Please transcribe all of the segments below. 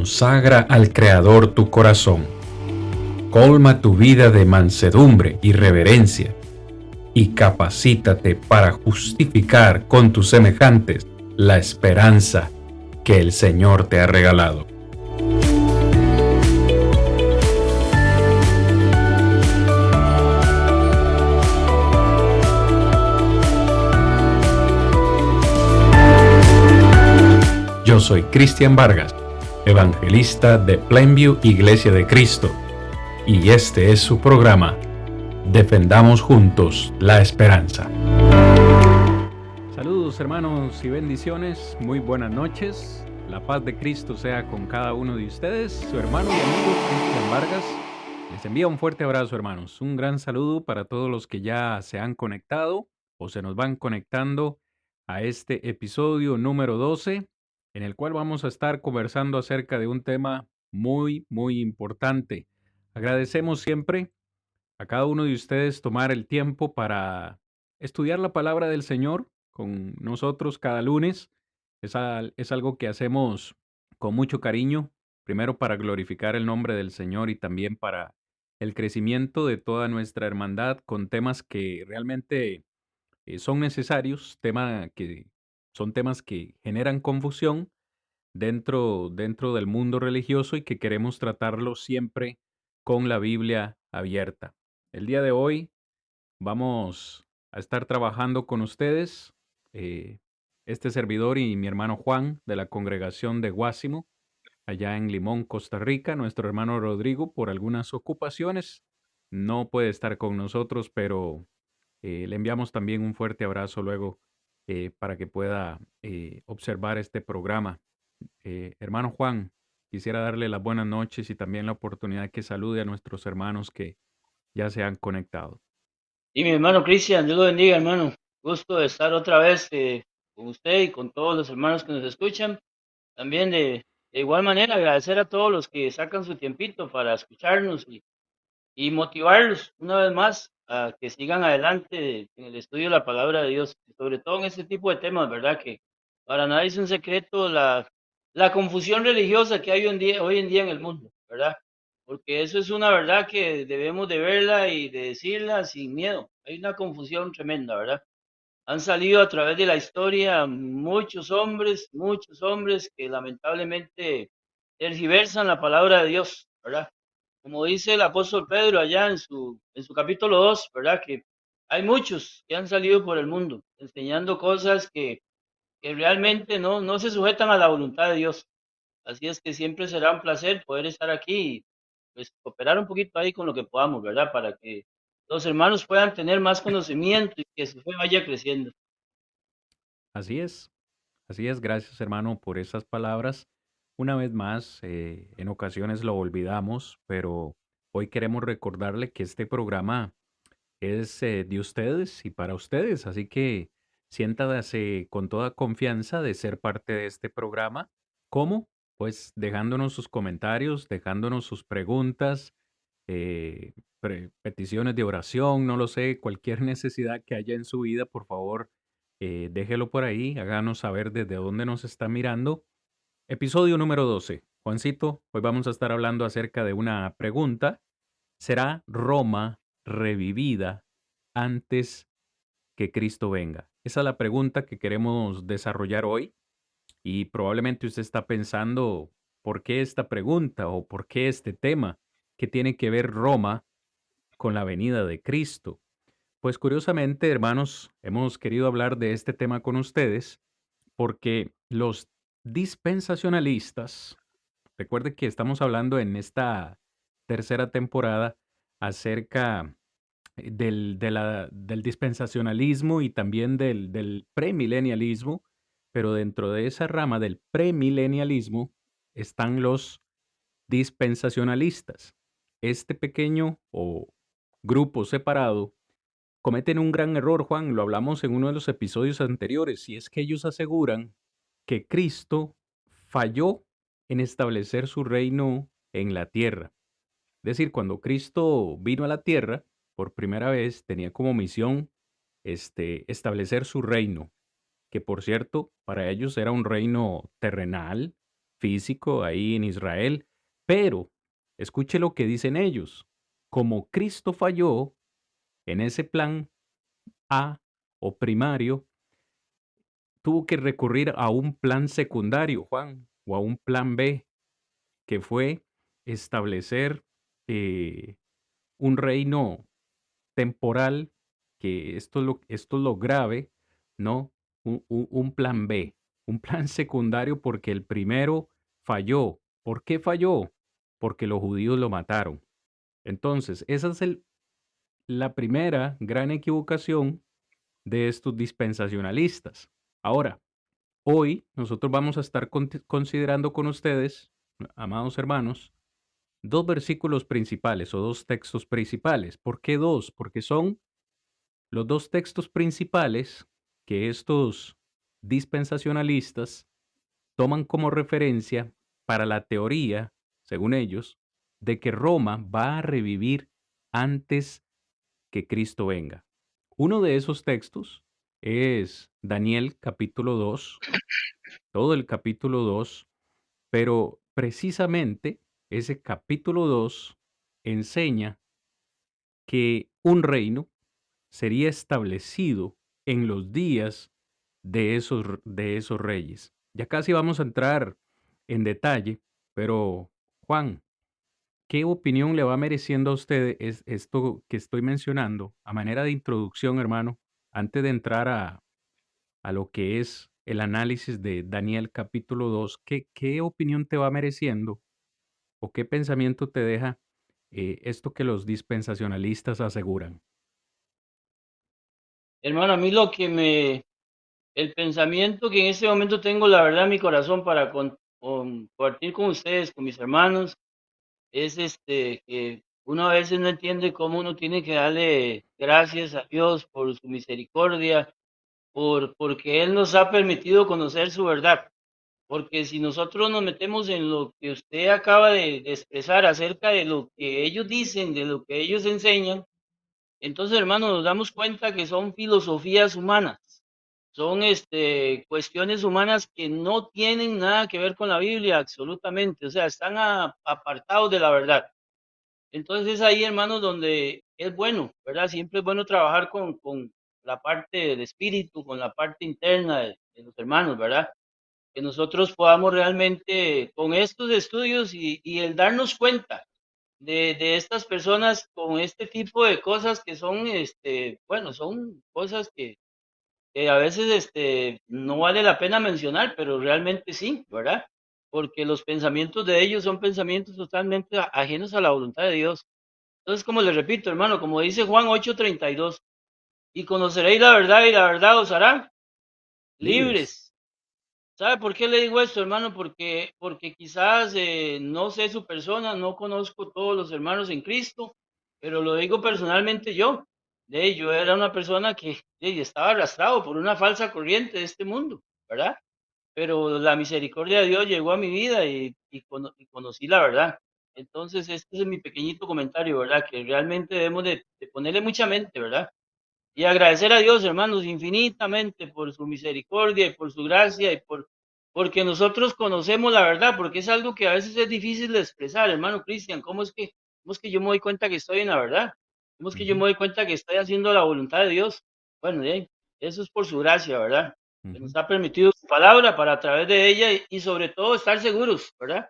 Consagra al Creador tu corazón. Colma tu vida de mansedumbre y reverencia, y capacítate para justificar con tus semejantes la esperanza que el Señor te ha regalado. Yo soy Cristian Vargas, evangelista de Plainview Iglesia de Cristo, y este es su programa, Defendamos Juntos la Esperanza. Saludos hermanos y bendiciones, muy buenas noches, la paz de Cristo sea con cada uno de ustedes. Su hermano y amigo Cristian Vargas les envía un fuerte abrazo, hermanos, un gran saludo para todos los que ya se han conectado o se nos van conectando a este episodio número 12, en el cual vamos a estar conversando acerca de un tema muy importante. Agradecemos siempre a cada uno de ustedes tomar el tiempo para estudiar la palabra del Señor con nosotros cada lunes. Es algo que hacemos con mucho cariño, primero para glorificar el nombre del Señor y también para el crecimiento de toda nuestra hermandad con temas que realmente son necesarios, son temas que generan confusión dentro del mundo religioso y que queremos tratarlo siempre con la Biblia abierta. El día de hoy vamos a estar trabajando con ustedes, este servidor y mi hermano Juan de la congregación de Guásimo, allá en Limón, Costa Rica. Nuestro hermano Rodrigo, por algunas ocupaciones, no puede estar con nosotros, pero le enviamos también un fuerte abrazo luego para que pueda observar este programa. Hermano Juan, quisiera darle las buenas noches y también la oportunidad que salude a nuestros hermanos que ya se han conectado. Y mi hermano Cristian, Dios lo bendiga, hermano. Gusto de estar otra vez con usted y con todos los hermanos que nos escuchan. También de igual manera agradecer a todos los que sacan su tiempito para escucharnos y motivarlos una vez más a que sigan adelante en el estudio de la palabra de Dios, sobre todo en este tipo de temas, ¿verdad? Que para nadie es un secreto la confusión religiosa que hay hoy en día en el mundo, ¿verdad? Porque eso es una verdad que debemos de verla y de decirla sin miedo. Hay una confusión tremenda, ¿verdad? Han salido a través de la historia muchos hombres que lamentablemente tergiversan la palabra de Dios, ¿verdad? Como dice el apóstol Pedro allá en su capítulo 2, ¿verdad? Que hay muchos que han salido por el mundo enseñando cosas que realmente no se sujetan a la voluntad de Dios. Así es que siempre será un placer poder estar aquí y pues cooperar un poquito ahí con lo que podamos, ¿verdad? Para que los hermanos puedan tener más conocimiento y que su fe vaya creciendo. Así es, gracias hermano por esas palabras. Una vez más, en ocasiones lo olvidamos, pero hoy queremos recordarle que este programa es de ustedes y para ustedes, así que siéntase con toda confianza de ser parte de este programa. ¿Cómo? Pues dejándonos sus comentarios, dejándonos sus preguntas, peticiones de oración, no lo sé, cualquier necesidad que haya en su vida, por favor, déjelo por ahí, háganos saber desde dónde nos está mirando. Episodio número 12. Juancito, hoy vamos a estar hablando acerca de una pregunta. ¿Será Roma revivida antes que Cristo venga? Esa es la pregunta que queremos desarrollar hoy y probablemente usted está pensando, ¿por qué esta pregunta o por qué este tema? ¿Qué tiene que ver Roma con la venida de Cristo? Pues curiosamente, hermanos, hemos querido hablar de este tema con ustedes porque los dispensacionalistas, recuerde que estamos hablando en esta tercera temporada acerca del dispensacionalismo y también del premilenialismo, pero dentro de esa rama del premilenialismo están los dispensacionalistas. Este pequeño o grupo separado cometen un gran error, Juan, lo hablamos en uno de los episodios anteriores, y es que ellos aseguran que Cristo falló en establecer su reino en la tierra. Es decir, cuando Cristo vino a la tierra por primera vez, tenía como misión establecer su reino, que por cierto, para ellos era un reino terrenal, físico ahí en Israel, pero escuche lo que dicen ellos. Como Cristo falló en ese plan A o primario, tuvo que recurrir a un plan secundario, Juan, o a un plan B, que fue establecer un reino temporal, que esto es lo grave, ¿no? Un plan B, un plan secundario porque el primero falló. ¿Por qué falló? Porque los judíos lo mataron. Entonces, esa es la primera gran equivocación de estos dispensacionalistas. Ahora, hoy nosotros vamos a estar considerando con ustedes, amados hermanos, dos versículos principales o dos textos principales. ¿Por qué dos? Porque son los dos textos principales que estos dispensacionalistas toman como referencia para la teoría, según ellos, de que Roma va a revivir antes que Cristo venga. Uno de esos textos es Daniel capítulo 2, todo el capítulo 2, pero precisamente ese capítulo 2 enseña que un reino sería establecido en los días de esos reyes. Ya casi vamos a entrar en detalle, pero Juan, ¿qué opinión le va mereciendo a usted esto que estoy mencionando a manera de introducción, hermano, antes de entrar a lo que es el análisis de Daniel capítulo 2? ¿Qué opinión te va mereciendo o qué pensamiento te deja esto que los dispensacionalistas aseguran? Hermano, a mí el pensamiento que en este momento tengo, la verdad, en mi corazón para compartir con ustedes, con mis hermanos, es que uno a veces no entiende cómo uno tiene que darle gracias a Dios por su misericordia, porque Él nos ha permitido conocer su verdad. Porque si nosotros nos metemos en lo que usted acaba de expresar acerca de lo que ellos dicen, de lo que ellos enseñan, entonces, hermanos, nos damos cuenta que son filosofías humanas, son cuestiones humanas que no tienen nada que ver con la Biblia, absolutamente, o sea, están apartados de la verdad. Entonces es ahí, hermanos, donde es bueno, ¿verdad? Siempre es bueno trabajar con la parte del espíritu, con la parte interna de los hermanos, ¿verdad? Que nosotros podamos realmente, con estos estudios y el darnos cuenta de estas personas con este tipo de cosas que son, bueno, son cosas que a veces no vale la pena mencionar, pero realmente sí, ¿verdad? Porque los pensamientos de ellos son pensamientos totalmente ajenos a la voluntad de Dios. Entonces, como les repito, hermano, como dice Juan 8:32, y conoceréis la verdad y la verdad os hará Libres. libres. ¿Sabe por qué le digo esto, hermano? Porque quizás no sé su persona, no conozco todos los hermanos en Cristo, pero lo digo personalmente yo. Yo era una persona que estaba arrastrado por una falsa corriente de este mundo, ¿verdad? Pero la misericordia de Dios llegó a mi vida y conocí la verdad. Entonces, este es mi pequeñito comentario, ¿verdad? Que realmente debemos de ponerle mucha mente, ¿verdad? Y agradecer a Dios, hermanos, infinitamente por su misericordia y por su gracia porque nosotros conocemos la verdad, porque es algo que a veces es difícil de expresar, hermano Cristian. Cómo es que yo me doy cuenta que estoy en la verdad? ¿Cómo es que yo me Ujú, doy cuenta que estoy haciendo la voluntad de Dios? Bueno, eso es por su gracia, ¿verdad? Que ujú. nos ha permitido su palabra para a través de ella y sobre todo estar seguros, ¿verdad?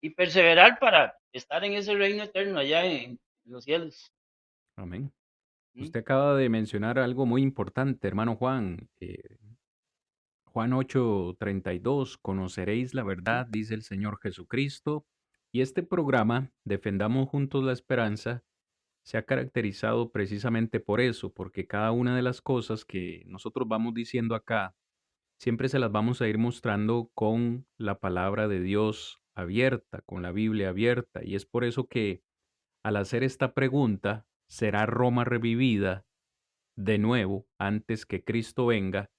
Y perseverar para estar en ese reino eterno allá en los cielos. Amén. ¿Mm? Usted acaba de mencionar algo muy importante, hermano Juan. Juan 8:32, conoceréis la verdad, dice el Señor Jesucristo. Y este programa, Defendamos Juntos la Esperanza, se ha caracterizado precisamente por eso, porque cada una de las cosas que nosotros vamos diciendo acá, siempre se las vamos a ir mostrando con la palabra de Dios abierta, con la Biblia abierta. Y es por eso que al hacer esta pregunta, ¿será Roma revivida de nuevo antes que Cristo venga?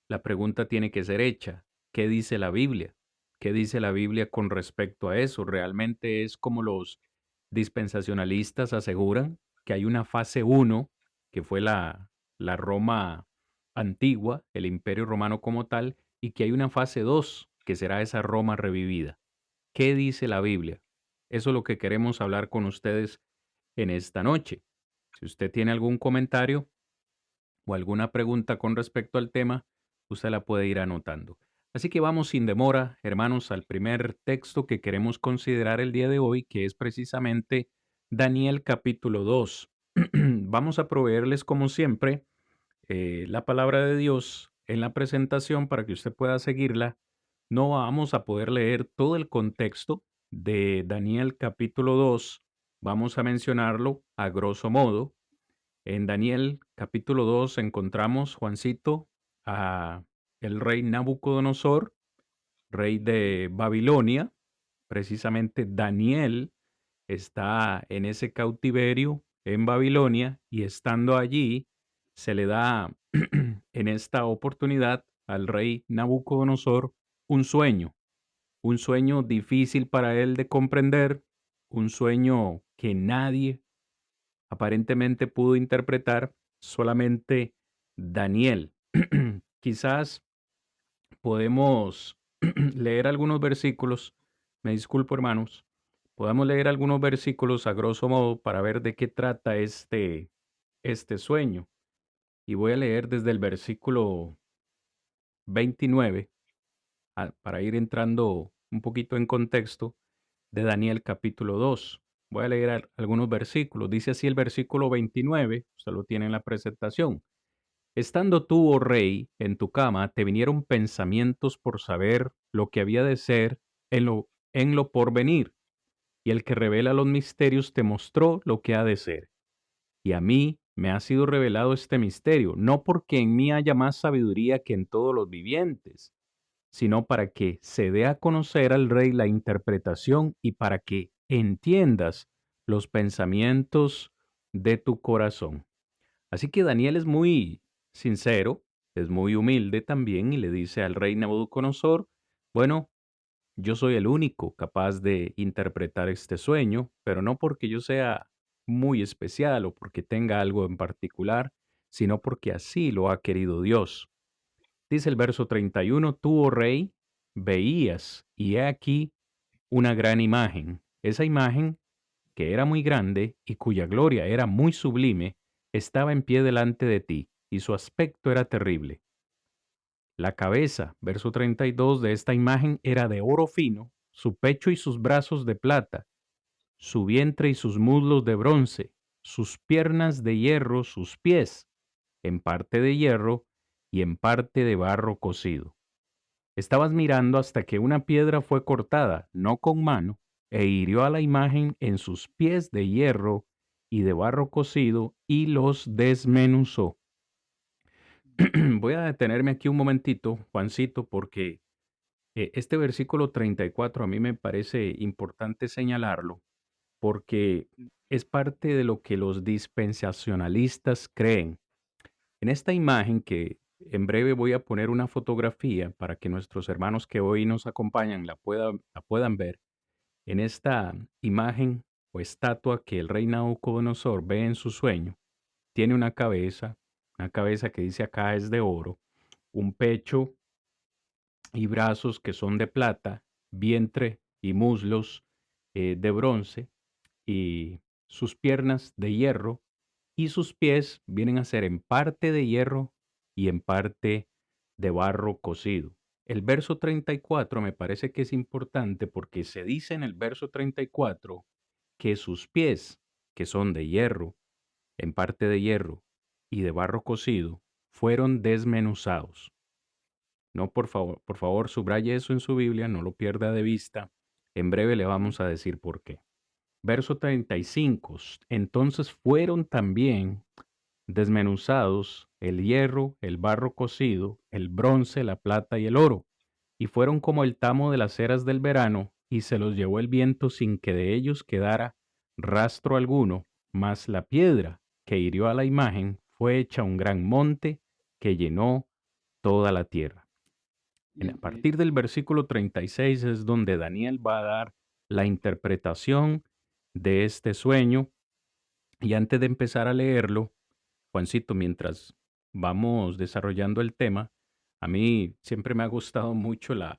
La pregunta tiene que ser hecha. ¿Qué dice la Biblia? ¿Qué dice la Biblia con respecto a eso? ¿Realmente es como los dispensacionalistas aseguran que hay una fase uno que fue la Roma antigua, el Imperio Romano como tal, y que hay una fase 2 que será esa Roma revivida? ¿Qué dice la Biblia? Eso es lo que queremos hablar con ustedes en esta noche. Si usted tiene algún comentario o alguna pregunta con respecto al tema, usted la puede ir anotando. Así que vamos sin demora, hermanos, al primer texto que queremos considerar el día de hoy, que es precisamente Daniel capítulo 2. Vamos a proveerles, como siempre, la palabra de Dios en la presentación para que usted pueda seguirla. No vamos a poder leer todo el contexto de Daniel capítulo 2. Vamos a mencionarlo a grosso modo. En Daniel capítulo 2 encontramos, Juancito, a el rey Nabucodonosor, rey de Babilonia. Precisamente Daniel está en ese cautiverio en Babilonia y estando allí se le da en esta oportunidad al rey Nabucodonosor un sueño difícil para él de comprender, un sueño que nadie aparentemente pudo interpretar, solamente Daniel. Quizás podemos leer algunos versículos, me disculpo hermanos, podemos leer algunos versículos a grosso modo para ver de qué trata este sueño. Y voy a leer desde el versículo 29 para ir entrando un poquito en contexto de Daniel capítulo 2. Voy a leer algunos versículos. Dice así el versículo 29, usted lo tiene en la presentación. Estando tú, oh rey, en tu cama, te vinieron pensamientos por saber lo que había de ser en lo porvenir, y el que revela los misterios te mostró lo que ha de ser. Y a mí me ha sido revelado este misterio, no porque en mí haya más sabiduría que en todos los vivientes, sino para que se dé a conocer al rey la interpretación y para que entiendas los pensamientos de tu corazón. Así que Daniel es muy sincero, es muy humilde también y le dice al rey Nabucodonosor, bueno, yo soy el único capaz de interpretar este sueño, pero no porque yo sea muy especial o porque tenga algo en particular, sino porque así lo ha querido Dios. Dice el verso 31, tú, oh rey, veías, y he aquí una gran imagen. Esa imagen, que era muy grande y cuya gloria era muy sublime, estaba en pie delante de ti, y su aspecto era terrible. La cabeza, verso 32, de esta imagen era de oro fino, su pecho y sus brazos de plata, su vientre y sus muslos de bronce, sus piernas de hierro, sus pies, en parte de hierro y en parte de barro cocido. Estabas mirando hasta que una piedra fue cortada, no con mano, e hirió a la imagen en sus pies de hierro y de barro cocido y los desmenuzó. Voy a detenerme aquí un momentito, Juancito, porque este versículo 34 a mí me parece importante señalarlo, porque es parte de lo que los dispensacionalistas creen. En esta imagen que en breve voy a poner una fotografía para que nuestros hermanos que hoy nos acompañan la puedan ver. En esta imagen o estatua que el rey Nabucodonosor ve en su sueño, tiene una cabeza que dice acá es de oro, un pecho y brazos que son de plata, vientre y muslos de bronce y sus piernas de hierro y sus pies vienen a ser en parte de hierro y en parte de barro cocido. El verso 34 me parece que es importante porque se dice en el verso 34 que sus pies, que son de hierro, en parte de hierro y de barro cocido, fueron desmenuzados. No, por favor, subraye eso en su Biblia, no lo pierda de vista. En breve le vamos a decir por qué. Verso 35. Entonces fueron también desmenuzados el hierro, el barro cocido, el bronce, la plata y el oro, y fueron como el tamo de las eras del verano, y se los llevó el viento sin que de ellos quedara rastro alguno, mas la piedra que hirió a la imagen fue hecha un gran monte que llenó toda la tierra. A partir del versículo 36 es donde Daniel va a dar la interpretación de este sueño. Y antes de empezar a leerlo, Juancito, mientras vamos desarrollando el tema, a mí siempre me ha gustado mucho la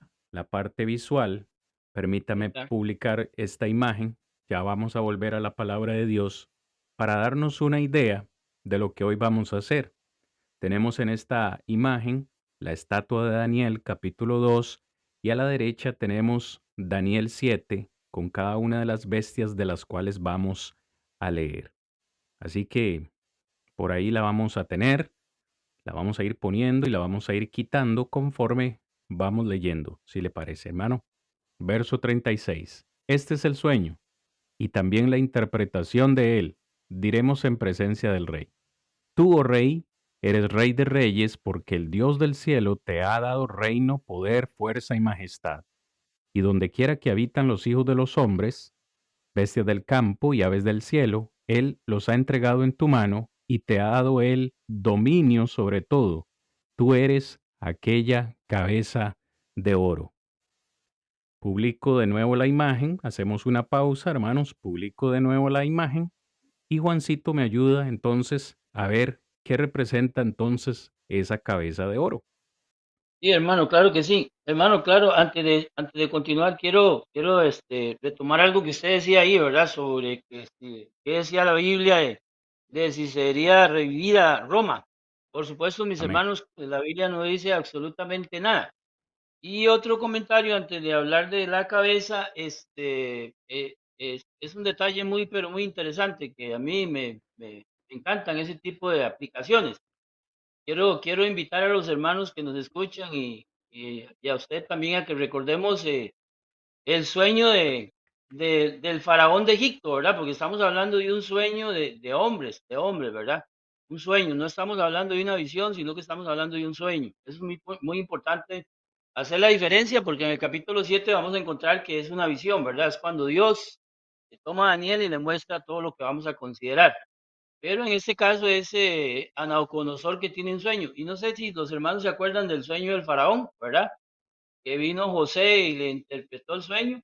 parte visual Permítame claro. publicar esta imagen. Ya vamos a volver a la palabra de Dios para darnos una idea de lo que hoy vamos a hacer. Tenemos en esta imagen la estatua de Daniel, capítulo 2, y a la derecha tenemos Daniel 7, con cada una de las bestias de las cuales vamos a leer. Así que por ahí la vamos a tener, la vamos a ir poniendo y la vamos a ir quitando conforme vamos leyendo, si le parece, hermano. Verso 36. Este es el sueño y también la interpretación de él, diremos en presencia del rey. Tú, oh rey, eres rey de reyes porque el Dios del cielo te ha dado reino, poder, fuerza y majestad. Y donde quiera que habitan los hijos de los hombres, bestias del campo y aves del cielo, Él los ha entregado en tu mano y te ha dado Él dominio sobre todo. Tú eres aquella cabeza de oro. Publico de nuevo la imagen, hacemos una pausa, hermanos, publico de nuevo la imagen y Juancito me ayuda entonces a ver qué representa entonces esa cabeza de oro. Sí, hermano, claro que sí. Hermano, claro, antes de continuar, quiero retomar algo que usted decía ahí, ¿verdad? Sobre qué decía la Biblia de si sería revivida Roma. Por supuesto, mis Amén. hermanos, la Biblia no dice absolutamente nada. Y otro comentario antes de hablar de la cabeza, es un detalle muy, pero muy interesante que a mí me encantan ese tipo de aplicaciones. Quiero invitar a los hermanos que nos escuchan y a usted también a que recordemos el sueño del faraón de Egipto, ¿verdad? Porque estamos hablando de un sueño de hombres, ¿verdad? Un sueño, no estamos hablando de una visión, sino que estamos hablando de un sueño. Eso es muy importante hacer la diferencia porque en el capítulo 7 vamos a encontrar que es una visión, ¿verdad? Es cuando Dios le toma a Daniel y le muestra todo lo que vamos a considerar. Pero en este caso es a Nabucodonosor que tiene un sueño. Y no sé si los hermanos se acuerdan del sueño del faraón, ¿verdad? Que vino José y le interpretó el sueño.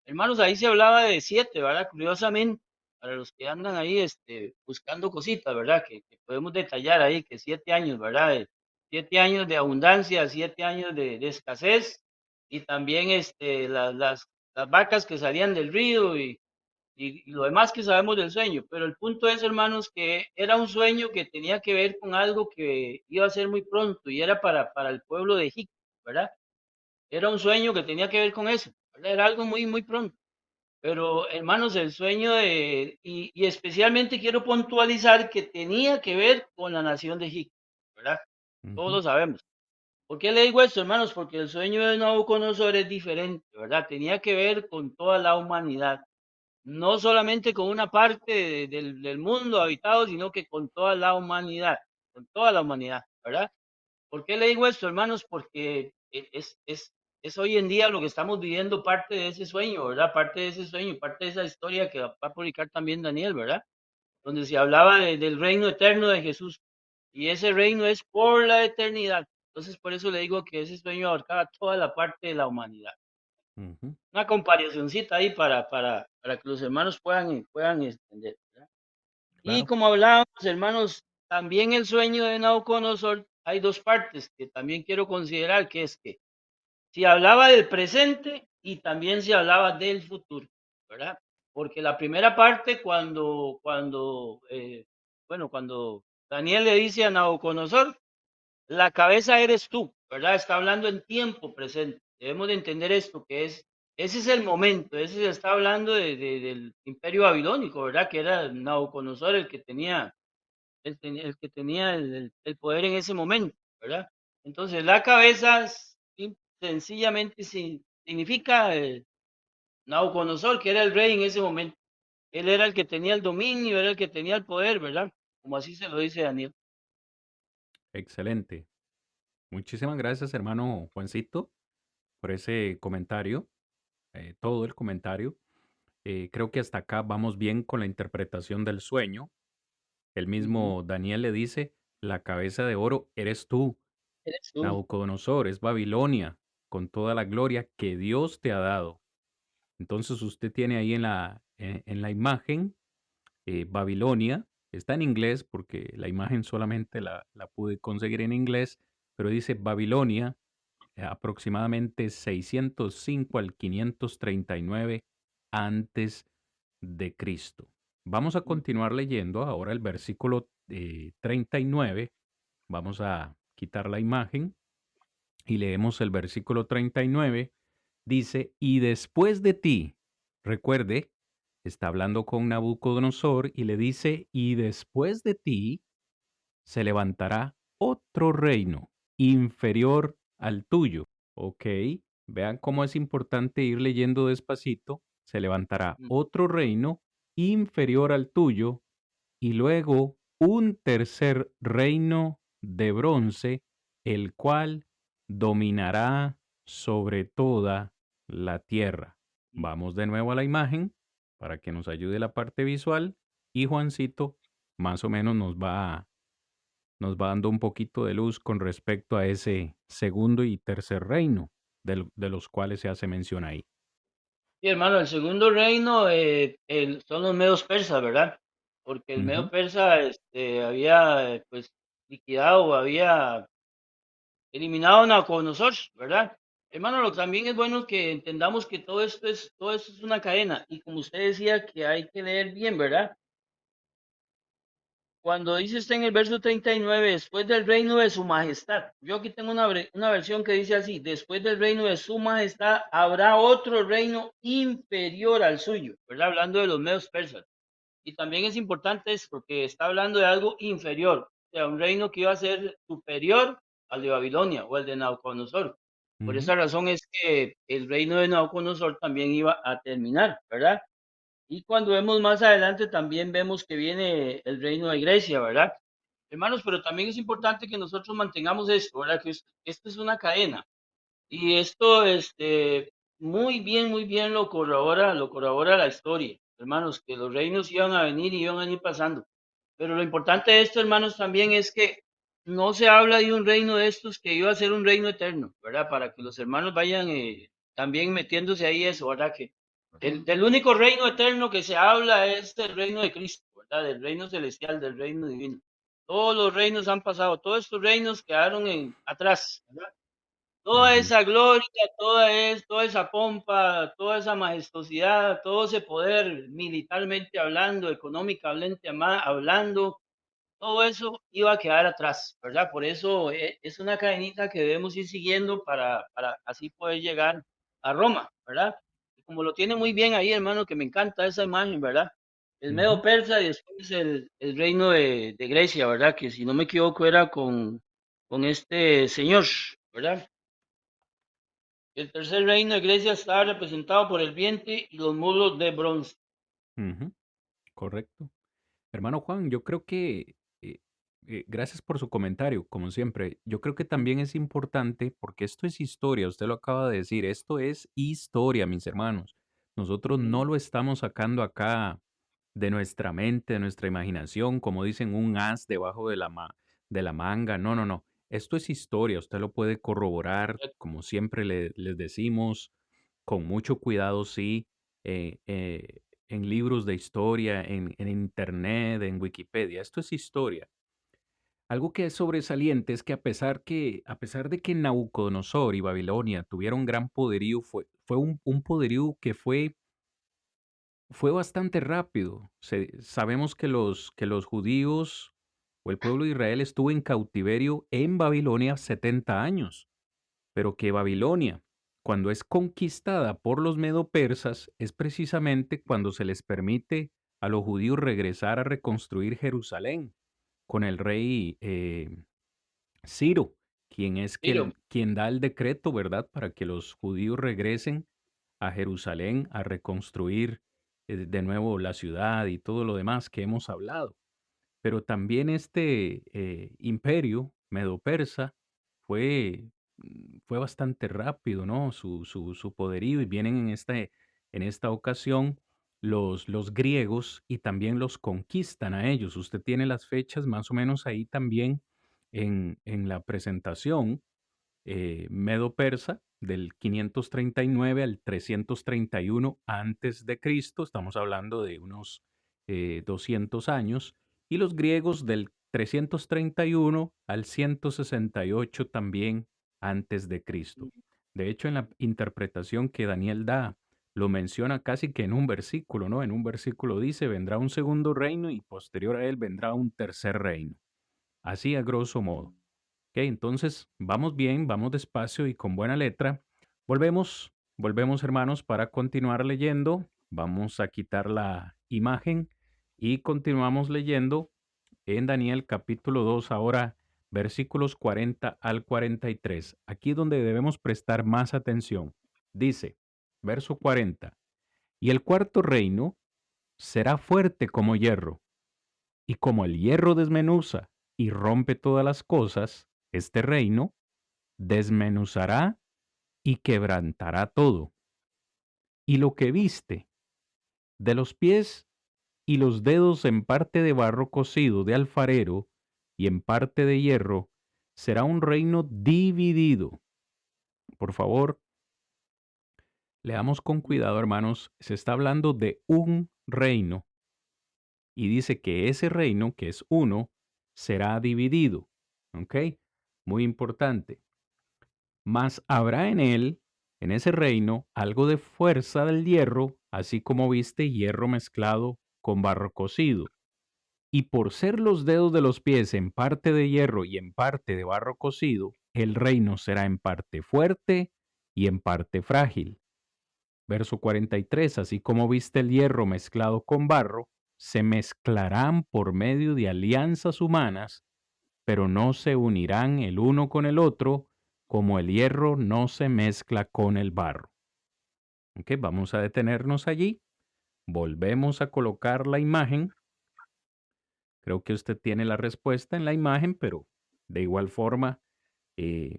Hermanos, ahí se hablaba de 7, ¿verdad? Curiosamente, para los que andan ahí buscando cositas, ¿verdad? Que podemos detallar ahí, que 7 años, ¿verdad? 7 años de abundancia, 7 años de escasez y también las vacas que salían del río y lo demás que sabemos del sueño. Pero el punto es, hermanos, que era un sueño que tenía que ver con algo que iba a ser muy pronto y era para el pueblo de Egipto, ¿verdad? Era un sueño que tenía que ver con eso, ¿verdad? Era algo muy pronto. Pero, hermanos, el sueño y especialmente quiero puntualizar que tenía que ver con la nación de Egipto, ¿verdad? Todos Ujú. lo sabemos. ¿Por qué le digo esto, hermanos? Porque el sueño de Nabucodonosor es diferente, ¿verdad? Tenía que ver con toda la humanidad, no solamente con una parte del mundo habitado, sino que con toda la humanidad, ¿verdad? ¿Por qué le digo esto, hermanos? Porque es hoy en día lo que estamos viviendo parte de ese sueño, ¿verdad? Parte de ese sueño, parte de esa historia que va a publicar también Daniel, ¿verdad? Donde se hablaba del reino eterno de Jesús. Y ese reino es por la eternidad. Entonces, por eso le digo que ese sueño abarcaba toda la parte de la humanidad. Ujú. Una comparacióncita ahí para que los hermanos puedan entender, ¿verdad? Y Claro. como hablábamos, hermanos, también el sueño de Nabucodonosor, hay dos partes que también quiero considerar, que es que si hablaba del presente y también se hablaba del futuro, ¿verdad? Porque la primera parte, cuando Daniel le dice a Nabucodonosor, la cabeza eres tú, ¿verdad? Está hablando en tiempo presente. Debemos de entender esto, ese es el momento, ese se está hablando del imperio babilónico, ¿verdad? Que era Nabucodonosor el que tenía, el que tenía el poder en ese momento, ¿verdad? Entonces, la cabeza sencillamente significa Nabucodonosor, que era el rey en ese momento. Él era el que tenía el dominio, era el que tenía el poder, ¿verdad? Como así se lo dice Daniel. Excelente. Muchísimas gracias, hermano Juancito, por ese comentario, todo el comentario. Creo que hasta acá vamos bien con la interpretación del sueño. El Ujú. mismo Daniel le dice, la cabeza de oro eres tú, Eres tú. Nabucodonosor, es Babilonia, con toda la gloria que Dios te ha dado. Entonces usted tiene ahí en la imagen Babilonia, está en inglés porque la imagen solamente la pude conseguir en inglés, pero dice Babilonia aproximadamente 605 al 539 antes de Cristo. Vamos a continuar leyendo ahora el versículo 39. Vamos a quitar la imagen y leemos el versículo 39. Dice, y después de ti, recuerde, está hablando con Nabucodonosor y le dice, y después de ti se levantará otro reino inferior al tuyo. Ok, vean cómo es importante ir leyendo despacito. Se levantará mm, otro reino inferior al tuyo y luego un tercer reino de bronce, el cual dominará sobre toda la tierra. mm. Vamos de nuevo a la imagen para que nos ayude la parte visual y Juancito más o menos nos va dando un poquito de luz con respecto a ese segundo y tercer reino de los cuales se hace mención ahí. Sí, hermano, el segundo reino son los medos persas, ¿verdad? Porque el medo Ujú, persa había pues liquidado o había eliminado a Nabucodonosor, ¿verdad? Hermano, también es bueno que entendamos que todo esto es una cadena y como usted decía que hay que leer bien, ¿verdad? Cuando dice usted en el verso 39, después del reino de su majestad. Yo aquí tengo una versión que dice así, después del reino de su majestad habrá otro reino inferior al suyo, ¿verdad? Hablando de los medios persas. Y también es importante es porque está hablando de algo inferior, o sea, un reino que iba a ser superior al de Babilonia o al de Nabucodonosor. Por ujú, esa razón es que el reino de Nabucodonosor también iba a terminar, ¿verdad? Y cuando vemos más adelante también vemos que viene el reino de Grecia, ¿verdad? Hermanos, pero también es importante que nosotros mantengamos esto, ¿verdad? Que esto es una cadena. Y esto, muy bien lo corrobora la historia, hermanos, que los reinos iban a venir y iban a ir pasando. Pero lo importante de esto, hermanos, también es que no se habla de un reino de estos que iba a ser un reino eterno, ¿verdad? Para que los hermanos vayan también metiéndose ahí eso, ¿verdad? Que del único reino eterno que se habla es el reino de Cristo, ¿verdad? Del reino celestial, del reino divino. Todos los reinos han pasado, todos estos reinos quedaron atrás, ¿verdad? Toda ujú, esa gloria, toda esa pompa, toda esa majestuosidad, todo ese poder militarmente hablando, económicamente hablando, todo eso iba a quedar atrás, ¿verdad? Por eso es una cadenita que debemos ir siguiendo para así poder llegar a Roma, ¿verdad? Y como lo tiene muy bien ahí, hermano, que me encanta esa imagen, ¿verdad? El Medo ujú. Persa y después el reino de Grecia, ¿verdad? Que si no me equivoco era con este señor, ¿verdad? El tercer reino de Grecia estaba representado por el vientre y los mulos de bronce. Ujú, correcto. Hermano Juan, yo creo que, gracias por su comentario, como siempre. Yo creo que Mm, también es importante, porque esto es historia, usted lo acaba de decir, esto es historia, mis hermanos. Nosotros no mm, lo estamos sacando acá de nuestra mente, de nuestra imaginación, como dicen, un as debajo de la manga. No, no, no. Esto es historia, usted lo puede corroborar, como siempre les decimos, con mucho cuidado, sí, eh, eh, en libros de historia, en internet, en Wikipedia. Esto es historia. Algo que es sobresaliente es que a pesar de que Nabucodonosor y Babilonia tuvieron gran poderío, fue un poderío que fue bastante rápido. Sabemos que los judíos o el pueblo de Israel estuvo en cautiverio en Babilonia 70 años, pero que Babilonia, cuando es conquistada por los medo-persas, es precisamente cuando se les permite a los judíos regresar a reconstruir Jerusalén con el rey Ciro, quien es Tiro. quien da el decreto, ¿verdad?, para que los judíos regresen a Jerusalén a reconstruir de nuevo la ciudad y todo lo demás que hemos hablado. Pero también este imperio medo-persa fue, fue bastante rápido, ¿no? Su poderío y vienen en esta ocasión los griegos y también los conquistan a ellos. Usted tiene las fechas más o menos ahí también en la presentación medo-persa del 539 al 331 antes de Cristo, estamos hablando de unos 200 años, y los griegos del 331 al 168 también antes de Cristo. De hecho, en la interpretación que Daniel da, lo menciona casi que en un versículo, ¿no? En un versículo dice, vendrá un segundo reino y posterior a él vendrá un tercer reino. Así a grosso modo. Ok, entonces vamos bien, vamos despacio y con buena letra. Volvemos hermanos para continuar leyendo. Vamos a quitar la imagen y continuamos leyendo en Daniel capítulo 2 ahora versículos 40 al 43. Aquí donde debemos prestar más atención. Dice, verso 40, y el cuarto reino será fuerte como hierro, y como el hierro desmenuza y rompe todas las cosas, este reino desmenuzará y quebrantará todo. Y lo que viste, de los pies y los dedos en parte de barro cocido de alfarero y en parte de hierro, será un reino dividido. Por favor, leamos con cuidado, hermanos. Se está hablando de un reino y dice que ese reino, que es uno, será dividido. ¿Ok? Muy importante. Mas habrá en él, en ese reino, algo de fuerza del hierro, así como viste hierro mezclado con barro cocido. Y por ser los dedos de los pies en parte de hierro y en parte de barro cocido, el reino será en parte fuerte y en parte frágil. Verso 43, así como viste el hierro mezclado con barro, se mezclarán por medio de alianzas humanas, pero no se unirán el uno con el otro, como el hierro no se mezcla con el barro. Ok, vamos a detenernos allí. Volvemos a colocar la imagen. Creo que usted tiene la respuesta en la imagen, pero de igual forma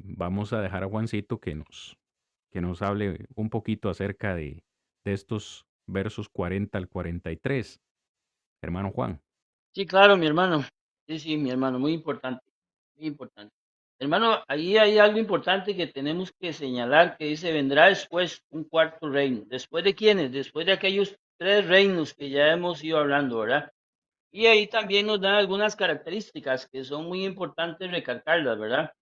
vamos a dejar a Juancito que nos hable un poquito acerca de estos versos 40 al 43. Hermano Juan. Sí, claro, mi hermano. Sí, sí, mi hermano, muy importante, muy importante. Hermano, ahí hay algo importante que tenemos que señalar, que dice, vendrá después un cuarto reino. ¿Después de quiénes? Después de aquellos tres reinos que ya hemos ido hablando, ¿verdad? Y ahí también nos dan algunas características que son muy importantes recalcarlas, ¿verdad?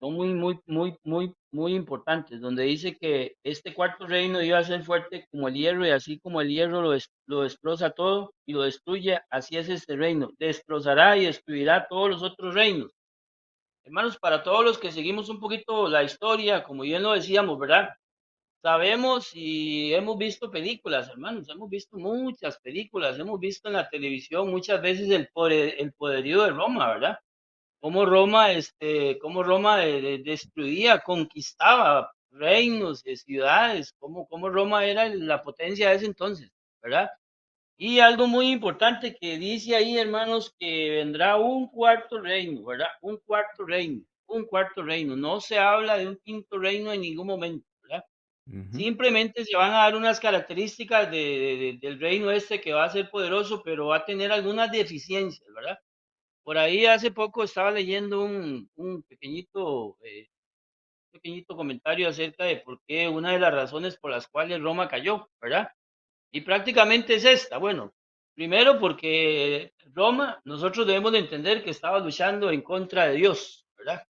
Son muy importantes, donde dice que este cuarto reino iba a ser fuerte como el hierro y así como el hierro lo destroza todo y lo destruye, así es este reino, destrozará y destruirá todos los otros reinos. Hermanos, para todos los que seguimos un poquito la historia, como bien lo decíamos, ¿verdad? Sabemos y hemos visto películas, hermanos, hemos visto muchas películas, hemos visto en la televisión muchas veces el poderío de Roma, ¿verdad? Cómo Roma destruía, conquistaba reinos, ciudades, cómo Roma era la potencia de ese entonces, ¿verdad? Y algo muy importante que dice ahí, hermanos, que vendrá un cuarto reino, ¿verdad? Un cuarto reino. No se habla de un quinto reino en ningún momento, ¿verdad? Ujú, Simplemente se van a dar unas características del reino este que va a ser poderoso, pero va a tener algunas deficiencias, ¿verdad? Por ahí hace poco estaba leyendo un pequeñito comentario acerca de por qué una de las razones por las cuales Roma cayó, ¿verdad? Y prácticamente es esta. Bueno, primero porque Roma, nosotros debemos de entender que estaba luchando en contra de Dios, ¿verdad?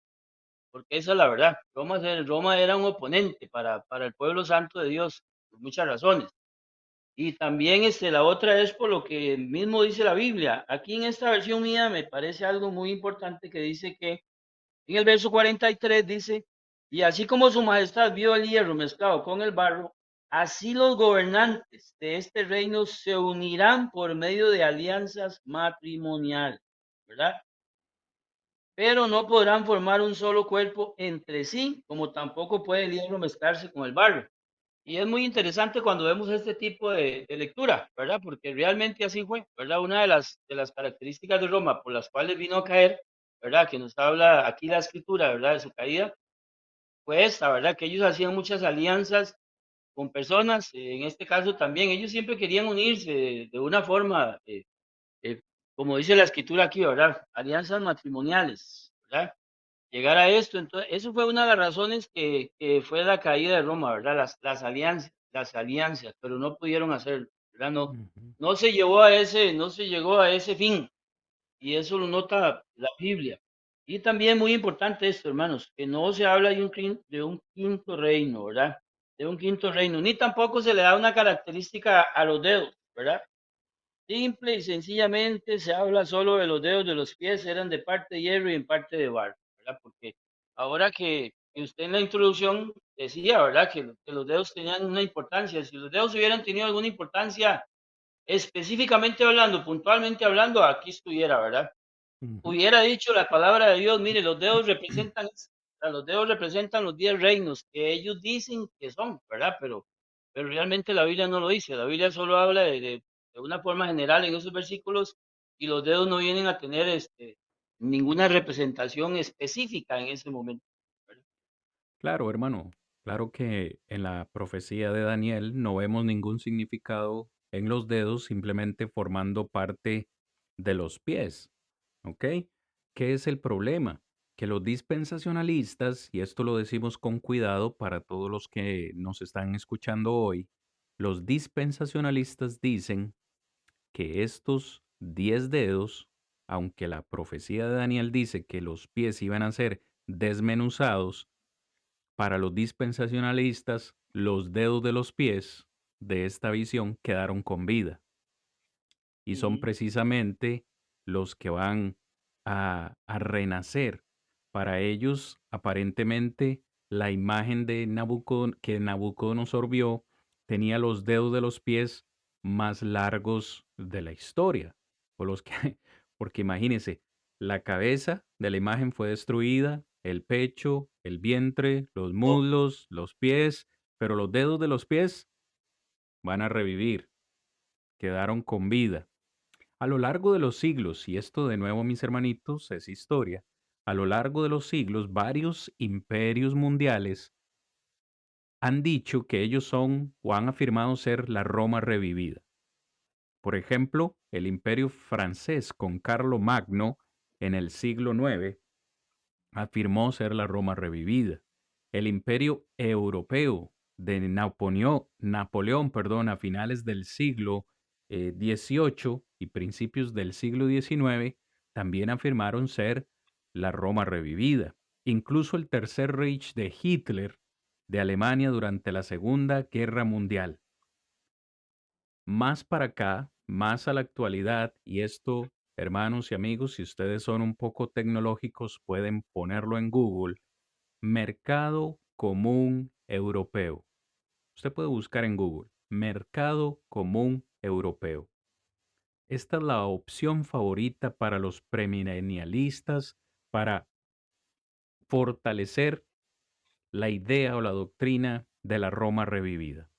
Porque esa es la verdad. Roma era un oponente para el pueblo santo de Dios, por muchas razones. Y también la otra es por lo que mismo dice la Biblia. Aquí en esta versión mía me parece algo muy importante que dice que en el verso 43 dice, y así como su majestad vio el hierro mezclado con el barro, así los gobernantes de este reino se unirán por medio de alianzas matrimoniales, ¿verdad? Pero no podrán formar un solo cuerpo entre sí, como tampoco puede el hierro mezclarse con el barro. Y es muy interesante cuando vemos este tipo de lectura, ¿verdad? Porque realmente así fue, ¿verdad? Una de las características de Roma por las cuales vino a caer, ¿verdad? Que nos habla aquí la escritura, ¿verdad? De su caída, fue esta, ¿verdad? Que ellos hacían muchas alianzas con personas, en este caso también, ellos siempre querían unirse de una forma, eh, como dice la escritura aquí, ¿verdad? Alianzas matrimoniales, ¿verdad? Llegar a esto. Entonces, eso fue una de las razones que fue la caída de Roma, ¿verdad? Las alianzas, pero no pudieron hacerlo, ¿verdad? No, ujú. no se llegó a ese fin, y eso lo nota la Biblia. Y también muy importante esto, hermanos, que no se habla de un quinto reino, ¿verdad? De un quinto reino, ni tampoco se le da una característica a los dedos, ¿verdad? Simple y sencillamente se habla solo de los dedos de los pies, eran de parte de hierro y en parte de barro, ¿verdad? Porque ahora que usted en la introducción decía, ¿verdad? Que los dedos tenían una importancia. Si los dedos hubieran tenido alguna importancia específicamente hablando, puntualmente hablando, aquí estuviera, ¿verdad? Ujú. Hubiera dicho la palabra de Dios, mire, los dedos representan los 10 reinos que ellos dicen que son, ¿verdad? Pero realmente la Biblia no lo dice, la Biblia solo habla de una forma general en esos versículos y los dedos no vienen a tener ninguna representación específica en ese momento, ¿verdad? Claro, hermano. Claro que en la profecía de Daniel no vemos ningún significado en los dedos simplemente formando parte de los pies. ¿Ok? ¿Qué es el problema? Que los dispensacionalistas, y esto lo decimos con cuidado para todos los que nos están escuchando hoy, los dispensacionalistas dicen que estos 10 dedos, aunque la profecía de Daniel dice que los pies iban a ser desmenuzados, para los dispensacionalistas, los dedos de los pies de esta visión quedaron con vida y son Ujú, precisamente los que van a renacer. Para ellos, aparentemente, la imagen de que Nabucodonosor vio tenía los dedos de los pies más largos de la historia. O los que, porque imagínense, la cabeza de la imagen fue destruida, el pecho, el vientre, los oh, muslos, los pies, pero los dedos de los pies van a revivir, quedaron con vida. A lo largo de los siglos, y esto de nuevo, mis hermanitos, es historia, a lo largo de los siglos, varios imperios mundiales han dicho que ellos son o han afirmado ser la Roma revivida. Por ejemplo, el imperio francés con Carlo Magno en el siglo IX afirmó ser la Roma revivida. El imperio europeo de Napoleón, perdón, a finales del siglo XVIII y principios del siglo XIX también afirmaron ser la Roma revivida. Incluso el Tercer Reich de Hitler de Alemania durante la Segunda Guerra Mundial. Más para acá, más a la actualidad, y esto, hermanos y amigos, si ustedes son un poco tecnológicos, pueden ponerlo en Google. Mercado Común Europeo. Usted puede buscar en Google Mercado Común Europeo. Esta es la opción favorita para los premilenialistas para fortalecer la idea o la doctrina de la Roma revivida.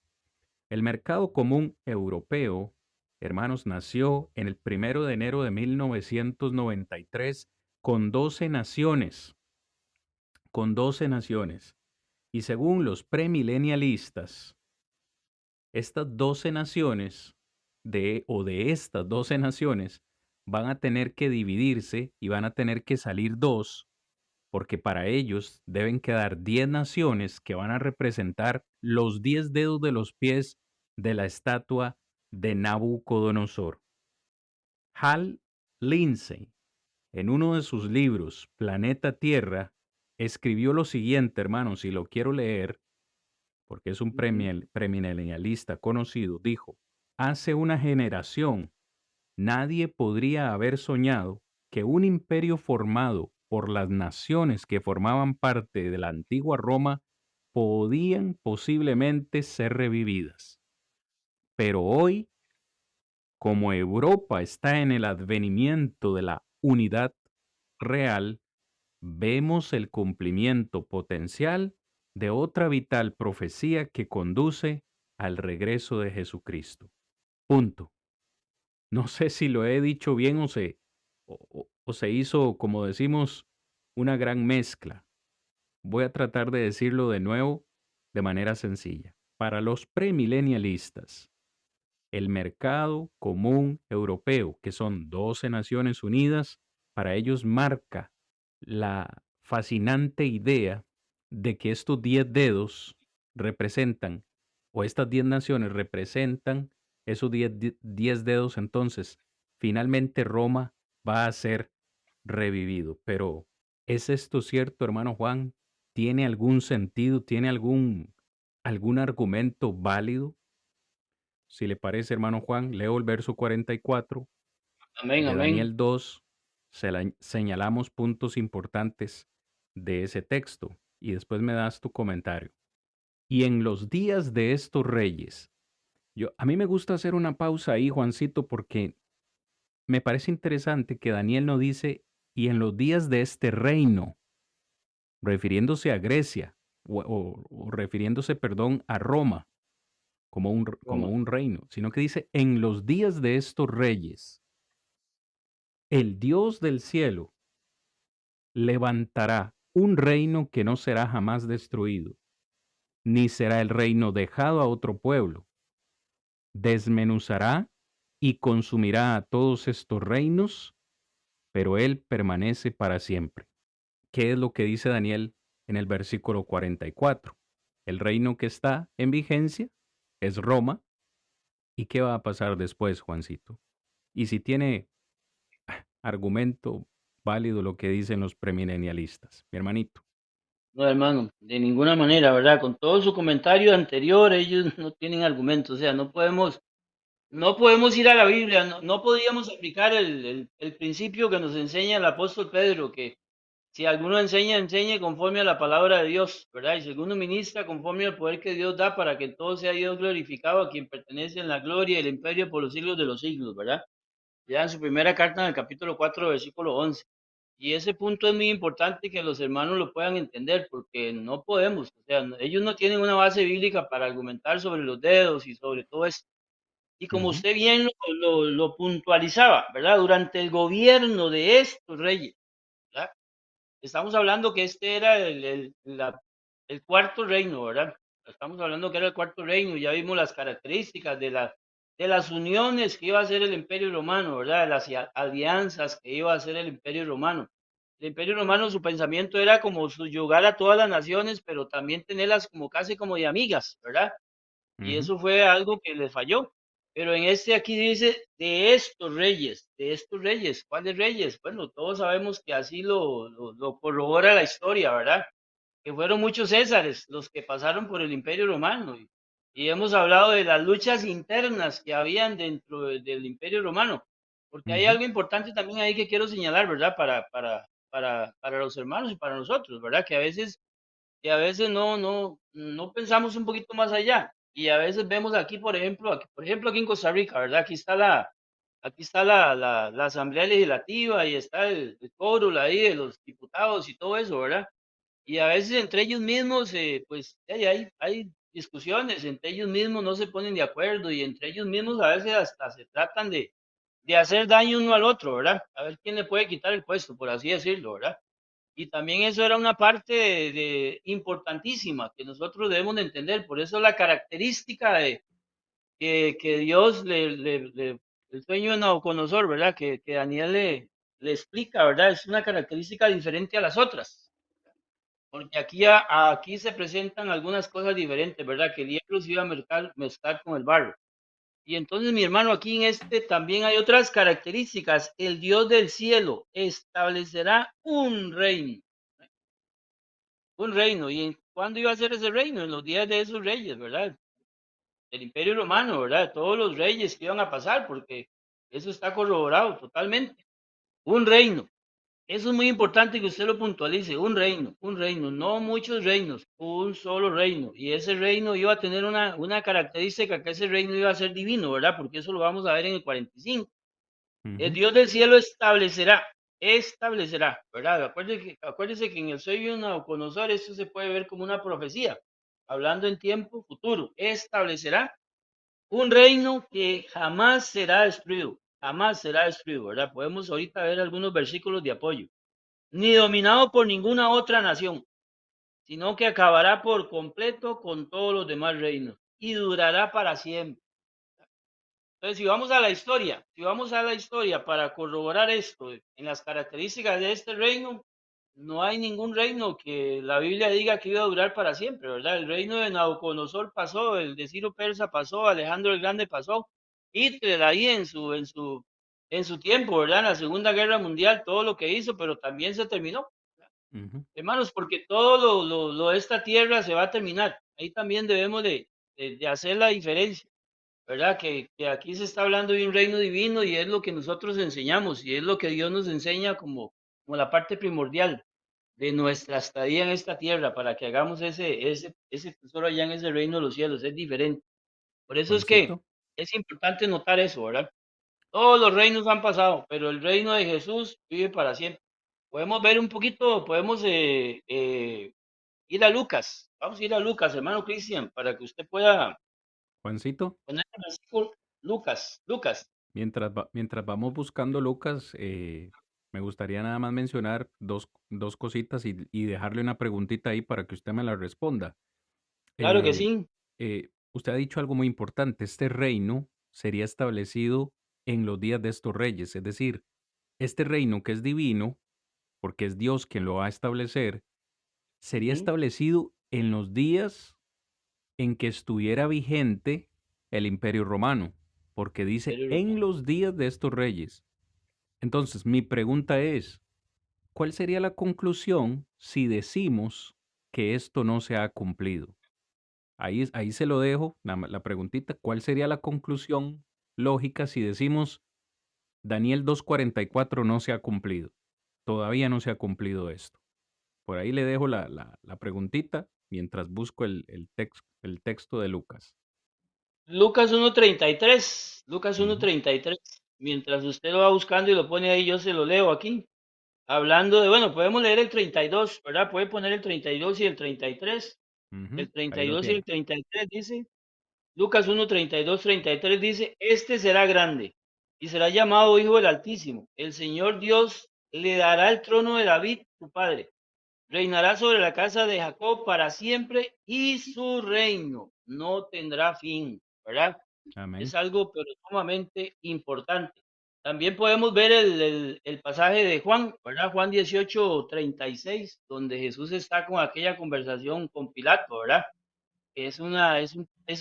El Mercado Común Europeo, hermanos, nació en el 1 de enero de 1993 con 12 naciones, con 12 naciones. Y según los premilenialistas, estas 12 naciones de estas 12 naciones van a tener que dividirse y van a tener que salir dos, porque para ellos deben quedar 10 naciones que van a representar los 10 dedos de los pies de la estatua de Nabucodonosor. Hal Lindsey, en uno de sus libros, Planeta Tierra, escribió lo siguiente, hermanos, y lo quiero leer porque es un ujú. premilenialista conocido, dijo, hace una generación nadie podría haber soñado que un imperio formado por las naciones que formaban parte de la antigua Roma podían posiblemente ser revividas. Pero hoy, como Europa está en el advenimiento de la unidad real, vemos el cumplimiento potencial de otra vital profecía que conduce al regreso de Jesucristo. Punto. No sé si lo he dicho bien o se hizo, como decimos, una gran mezcla. Voy a tratar de decirlo de nuevo de manera sencilla. Para los premilenialistas, el mercado común europeo, que son 12 Naciones Unidas, para ellos marca la fascinante idea de que estos 10 dedos representan, o estas 10 naciones representan esos 10 dedos, entonces finalmente Roma va a ser revivido. Pero ¿Es esto cierto, hermano Juan? ¿Tiene algún sentido? ¿Tiene algún argumento válido? Si le parece, hermano Juan, leo el verso 44 Amén, de amén. Daniel 2, señalamos puntos importantes de ese texto y después me das tu comentario. Y en los días de estos reyes, a mí me gusta hacer una pausa ahí, Juancito, porque me parece interesante que Daniel no dice, y en los días de este reino, refiriéndose a Grecia, o refiriéndose, perdón, a Roma como Roma. un reino, sino que dice, en los días de estos reyes, el Dios del cielo levantará un reino que no será jamás destruido, ni será el reino dejado a otro pueblo. Desmenuzará y consumirá a todos estos reinos, pero él permanece para siempre. ¿Qué es lo que dice Daniel en el versículo 44? El reino que está en vigencia es Roma. ¿Y qué va a pasar después, Juancito? Y si tiene argumento válido lo que dicen los premilenialistas, mi hermanito. No, hermano, de ninguna manera, ¿verdad? Con todo su comentario anterior, ellos no tienen argumentos, o sea, no podemos ir a la Biblia, no podíamos aplicar el principio que nos enseña el apóstol Pedro, que si alguno enseña, enseñe conforme a la palabra de Dios, ¿verdad? Y si alguno ministra conforme al poder que Dios da para que todo sea Dios glorificado, a quien pertenece en la gloria y el imperio por los siglos de los siglos, ¿verdad? Ya en su primera carta, en el capítulo 4 versículo 11. Y ese punto es muy importante que los hermanos lo puedan entender, porque no podemos, o sea, ellos no tienen una base bíblica para argumentar sobre los dedos y sobre todo esto. Y como Ujú, usted bien lo puntualizaba, ¿verdad? Durante el gobierno de estos reyes, ¿verdad? Estamos hablando que este era el cuarto reino, ¿verdad? Estamos hablando que era el cuarto reino, ya vimos las características de las uniones que iba a hacer el Imperio Romano, ¿verdad? De las alianzas que iba a hacer el Imperio Romano. El Imperio Romano, su pensamiento era como subyugar a todas las naciones, pero también tenerlas como casi como de amigas, ¿verdad? Y ujú, eso fue algo que le falló. Pero en este aquí dice de estos reyes, ¿cuáles reyes? Bueno, todos sabemos que así lo corrobora la historia, ¿verdad? Que fueron muchos césares los que pasaron por el Imperio Romano. Y hemos hablado de las luchas internas que habían dentro del Imperio Romano, porque hay ujú, algo importante también ahí que quiero señalar, ¿verdad? Para los hermanos y para nosotros, ¿verdad? Que a veces no pensamos un poquito más allá. Y a veces vemos aquí, por ejemplo, aquí en Costa Rica, ¿verdad? Aquí está la Asamblea Legislativa y está el coro ahí de los diputados y todo eso, ¿verdad? Y a veces entre ellos mismos, pues hay discusiones, entre ellos mismos no se ponen de acuerdo y entre ellos mismos a veces hasta se tratan de hacer daño uno al otro, ¿verdad? A ver quién le puede quitar el puesto, por así decirlo, ¿verdad? Y también eso era una parte importantísima que nosotros debemos de entender. Por eso la característica que Dios el sueño de Nabucodonosor, ¿verdad? Que Daniel le explica, ¿verdad? Es una característica diferente a las otras. Porque aquí se presentan algunas cosas diferentes, ¿verdad? Que el hierro se iba a mezclar con el barro. Y entonces, mi hermano, aquí en este también hay otras características. El Dios del cielo establecerá un reino. Un reino. ¿Y cuándo iba a ser ese reino? En los días de esos reyes, ¿verdad? El Imperio Romano, ¿verdad? Todos los reyes que iban a pasar, porque eso está corroborado totalmente. Un reino. Eso es muy importante que usted lo puntualice. Un reino, no muchos reinos, un solo reino. Y ese reino iba a tener una característica que ese reino iba a ser divino, ¿verdad? Porque eso lo vamos a ver en el 45. El ujú, Dios del cielo establecerá, ¿verdad? Acuérdese que en el sueño de Nabucodonosor esto se puede ver como una profecía, hablando en tiempo futuro. Establecerá un reino que jamás será destruido, ¿verdad? Podemos ahorita ver algunos versículos de apoyo. Ni dominado por ninguna otra nación, sino que acabará por completo con todos los demás reinos y durará para siempre. Entonces, si vamos a la historia para corroborar esto en las características de este reino, no hay ningún reino que la Biblia diga que iba a durar para siempre, ¿verdad? El reino de Nabucodonosor pasó, el de Ciro Persa pasó, Alejandro el Grande pasó, Hitler ahí en su tiempo, ¿verdad? En la Segunda Guerra Mundial, todo lo que hizo, pero también se terminó. Ujú. Hermanos, porque todo lo de esta tierra se va a terminar. Ahí también debemos de hacer la diferencia, ¿verdad? Que aquí se está hablando de un reino divino y es lo que nosotros enseñamos y es lo que Dios nos enseña como la parte primordial de nuestra estadía en esta tierra para que hagamos ese tesoro allá en ese reino de los cielos. Es diferente. Por eso es que Juancito, es importante notar eso, ¿verdad? Todos los reinos han pasado, pero el reino de Jesús vive para siempre. Podemos ver un poquito, podemos ir a Lucas. Vamos a ir a Lucas, hermano Cristian, para que usted pueda Juancito, poner el versículo. Lucas, Lucas. mientras vamos buscando Lucas, me gustaría nada más mencionar dos cositas y dejarle una preguntita ahí para que usted me la responda. Claro que Eh, sí. Usted ha dicho algo muy importante, este reino sería establecido en los días de estos reyes, es decir, este reino que es divino, porque es Dios quien lo va a establecer, sería Ujú. establecido en los días en que estuviera vigente el Imperio Romano, porque dice Imperio en Romano. los días de estos reyes. Entonces, mi pregunta es, ¿cuál sería la conclusión si decimos que esto no se ha cumplido? Ahí se lo dejo, la preguntita, ¿cuál sería la conclusión lógica si decimos Daniel 2:44 no se ha cumplido? Todavía no se ha cumplido esto. Por ahí le dejo la preguntita mientras busco el texto de Lucas. Lucas 1:33. Lucas Ujú, 1:33. Mientras usted lo va buscando y lo pone ahí, yo se lo leo aquí. Hablando de, bueno, podemos leer el 32, ¿verdad? Puede poner el 32 y el 33. ujú, El ahí lo 32 y el tiene. 33 dice, Lucas 1:32-33 dice, este será grande y será llamado Hijo del Altísimo. El Señor Dios le dará el trono de David, su padre. Reinará sobre la casa de Jacob para siempre y su reino no tendrá fin, ¿verdad? Amén. Es algo pero sumamente importante. También podemos ver el pasaje de Juan, ¿verdad? Juan 18:36, donde Jesús está con aquella conversación con Pilato, ¿verdad? Es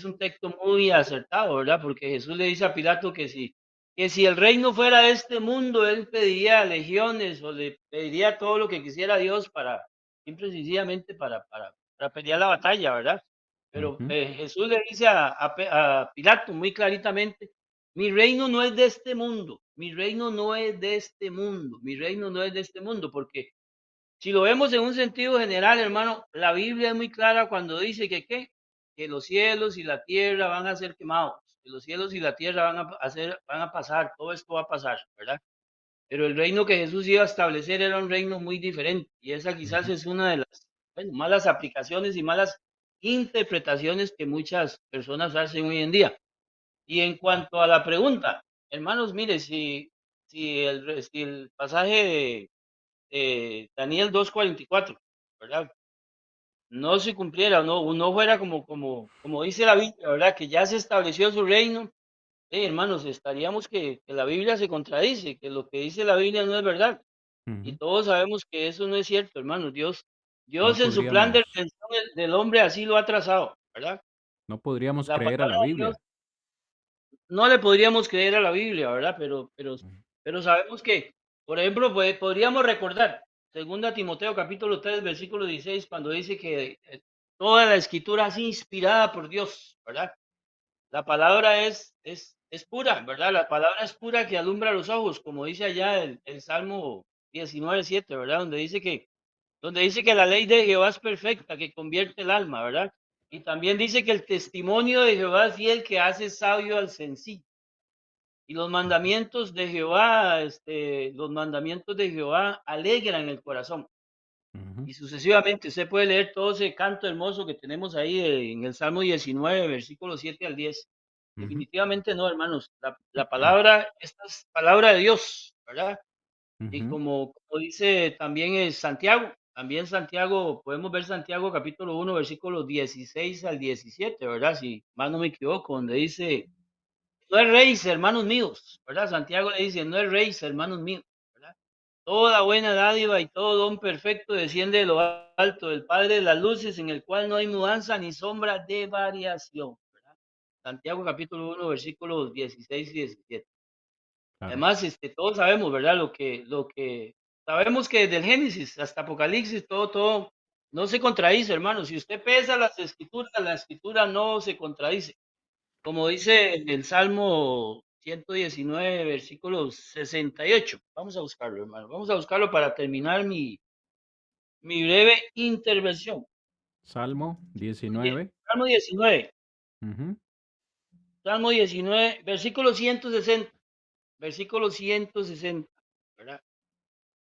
un texto muy acertado, ¿verdad? Porque Jesús le dice a Pilato que si el reino fuera de este mundo, él pediría legiones o le pediría todo lo que quisiera Dios simple y sencillamente para pelear la batalla, ¿verdad? Pero Ujú, Jesús le dice a Pilato muy claritamente, mi reino no es de este mundo, mi reino no es de este mundo, mi reino no es de este mundo, porque si lo vemos en un sentido general, hermano, la Biblia es muy clara cuando dice que los cielos y la tierra van a ser quemados, que los cielos y la tierra van a pasar, todo esto va a pasar, ¿verdad? Pero el reino que Jesús iba a establecer era un reino muy diferente y esa quizás ujú. es una de las, bueno, malas aplicaciones y malas interpretaciones que muchas personas hacen hoy en día. Y en cuanto a la pregunta, hermanos, mire, si el pasaje de Daniel 2:44, ¿verdad? No se cumpliera, no fuera como dice la Biblia, ¿verdad? Que ya se estableció su reino. Hermanos, estaríamos que la Biblia se contradice, que lo que dice la Biblia no es verdad. Y Ujú. todos sabemos que eso no es cierto, hermanos. Dios, No Dios en su plan de podríamos, redención del hombre así lo ha trazado, ¿verdad? no podríamos La creer a palabra la de Dios Biblia. no le podríamos creer a la Biblia, ¿verdad? Ujú, Pero sabemos que, por ejemplo, podríamos recordar, segunda Timoteo capítulo 3 versículo 16 cuando dice que toda la escritura es inspirada por Dios, ¿verdad? La palabra es pura, ¿verdad? La palabra es pura que alumbra los ojos, como dice allá el Salmo 19:7, ¿verdad? Donde dice que la ley de Jehová es perfecta, que convierte el alma, ¿verdad? Y también dice que el testimonio de Jehová es fiel, que hace sabio al sencillo. Y ujú, los mandamientos de Jehová alegran el corazón. ujú, Y sucesivamente, usted puede leer todo ese canto hermoso que tenemos ahí en el Salmo 19, versículos 7 al 10. ujú, Definitivamente no, hermanos. La palabra, esta es palabra de Dios, ¿verdad? Y ujú. como dice también Santiago, también Santiago, podemos ver Santiago capítulo 1, versículos 16 al 17, ¿verdad? Si más no me equivoco, donde dice, no erréis, hermanos míos, ¿verdad? Santiago le dice, no erréis, hermanos míos, ¿verdad? Toda buena dádiva y todo don perfecto desciende de lo alto, del Padre de las luces, en el cual no hay mudanza ni sombra de variación, ¿verdad? Santiago capítulo 1, versículos 16 y 17. Claro. Además, todos sabemos, ¿verdad? Lo que sabemos que desde el Génesis hasta Apocalipsis todo no se contradice, hermano. Si usted pesa las escrituras, la escritura no se contradice. Como dice el Salmo 119, versículo 68. Vamos a buscarlo, hermano. Vamos a buscarlo para terminar mi breve intervención. Salmo 19. Salmo 19, Ujú. Salmo 19, versículo 160, versículo 160, ¿verdad?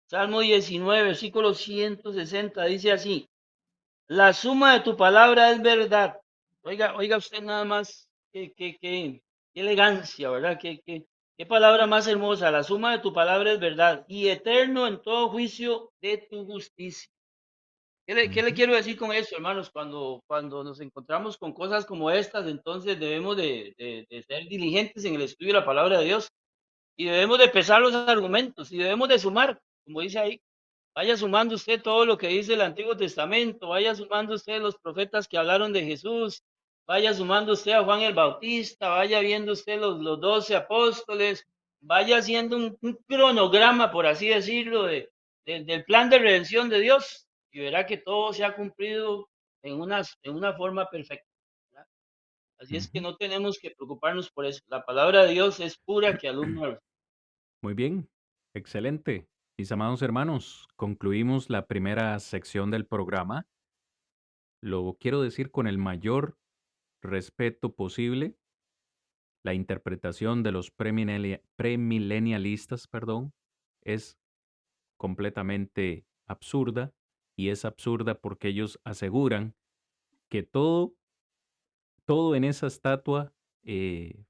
Salmo 19, versículo 160 dice así: la suma de tu palabra es verdad. Oiga usted nada más, qué elegancia, ¿verdad? Qué palabra más hermosa. La suma de tu palabra es verdad y eterno en todo juicio de tu justicia. ¿Qué le Ujú. quiero decir con eso, hermanos? Cuando nos encontramos con cosas como estas, entonces debemos de ser diligentes en el estudio de la palabra de Dios y debemos de pesar los argumentos y debemos de sumar, como dice ahí. Vaya sumando usted todo lo que dice el Antiguo Testamento, vaya sumando usted los profetas que hablaron de Jesús, vaya sumando usted a Juan el Bautista, vaya viendo usted los 12 apóstoles, vaya haciendo un cronograma, por así decirlo, del plan de redención de Dios y verá que todo se ha cumplido en una forma perfecta, ¿verdad? Así es que Ujú. no tenemos que preocuparnos por eso. La palabra de Dios es pura que alumbra. Muy bien, excelente. Mis amados hermanos, concluimos la primera sección del programa. Lo quiero decir con el mayor respeto posible. La interpretación de los premilenialistas, perdón, es completamente absurda y es absurda porque ellos aseguran que todo en esa estatua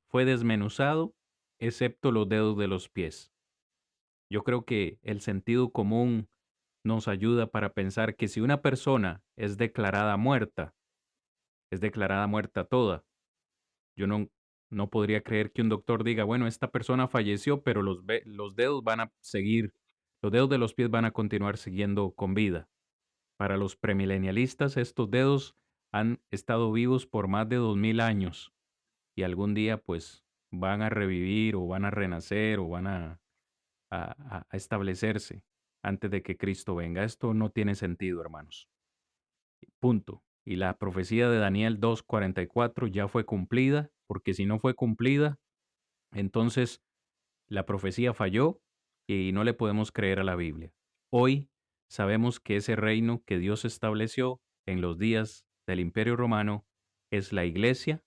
fue desmenuzado excepto los dedos de los pies. Yo creo que el sentido común nos ayuda para pensar que si una persona es declarada muerta toda. Yo no podría creer que un doctor diga, bueno, esta persona falleció, pero los dedos van a seguir, los dedos de los pies van a continuar siguiendo con vida. Para los premilenialistas, estos dedos han estado vivos por más de 2000 años y algún día pues van a revivir o van a renacer o van a establecerse antes de que Cristo venga. Esto no tiene sentido, hermanos. Punto. Y la profecía de Daniel 2:44 ya fue cumplida, porque si no fue cumplida, entonces la profecía falló y no le podemos creer a la Biblia. Hoy sabemos que ese reino que Dios estableció en los días del Imperio Romano es la iglesia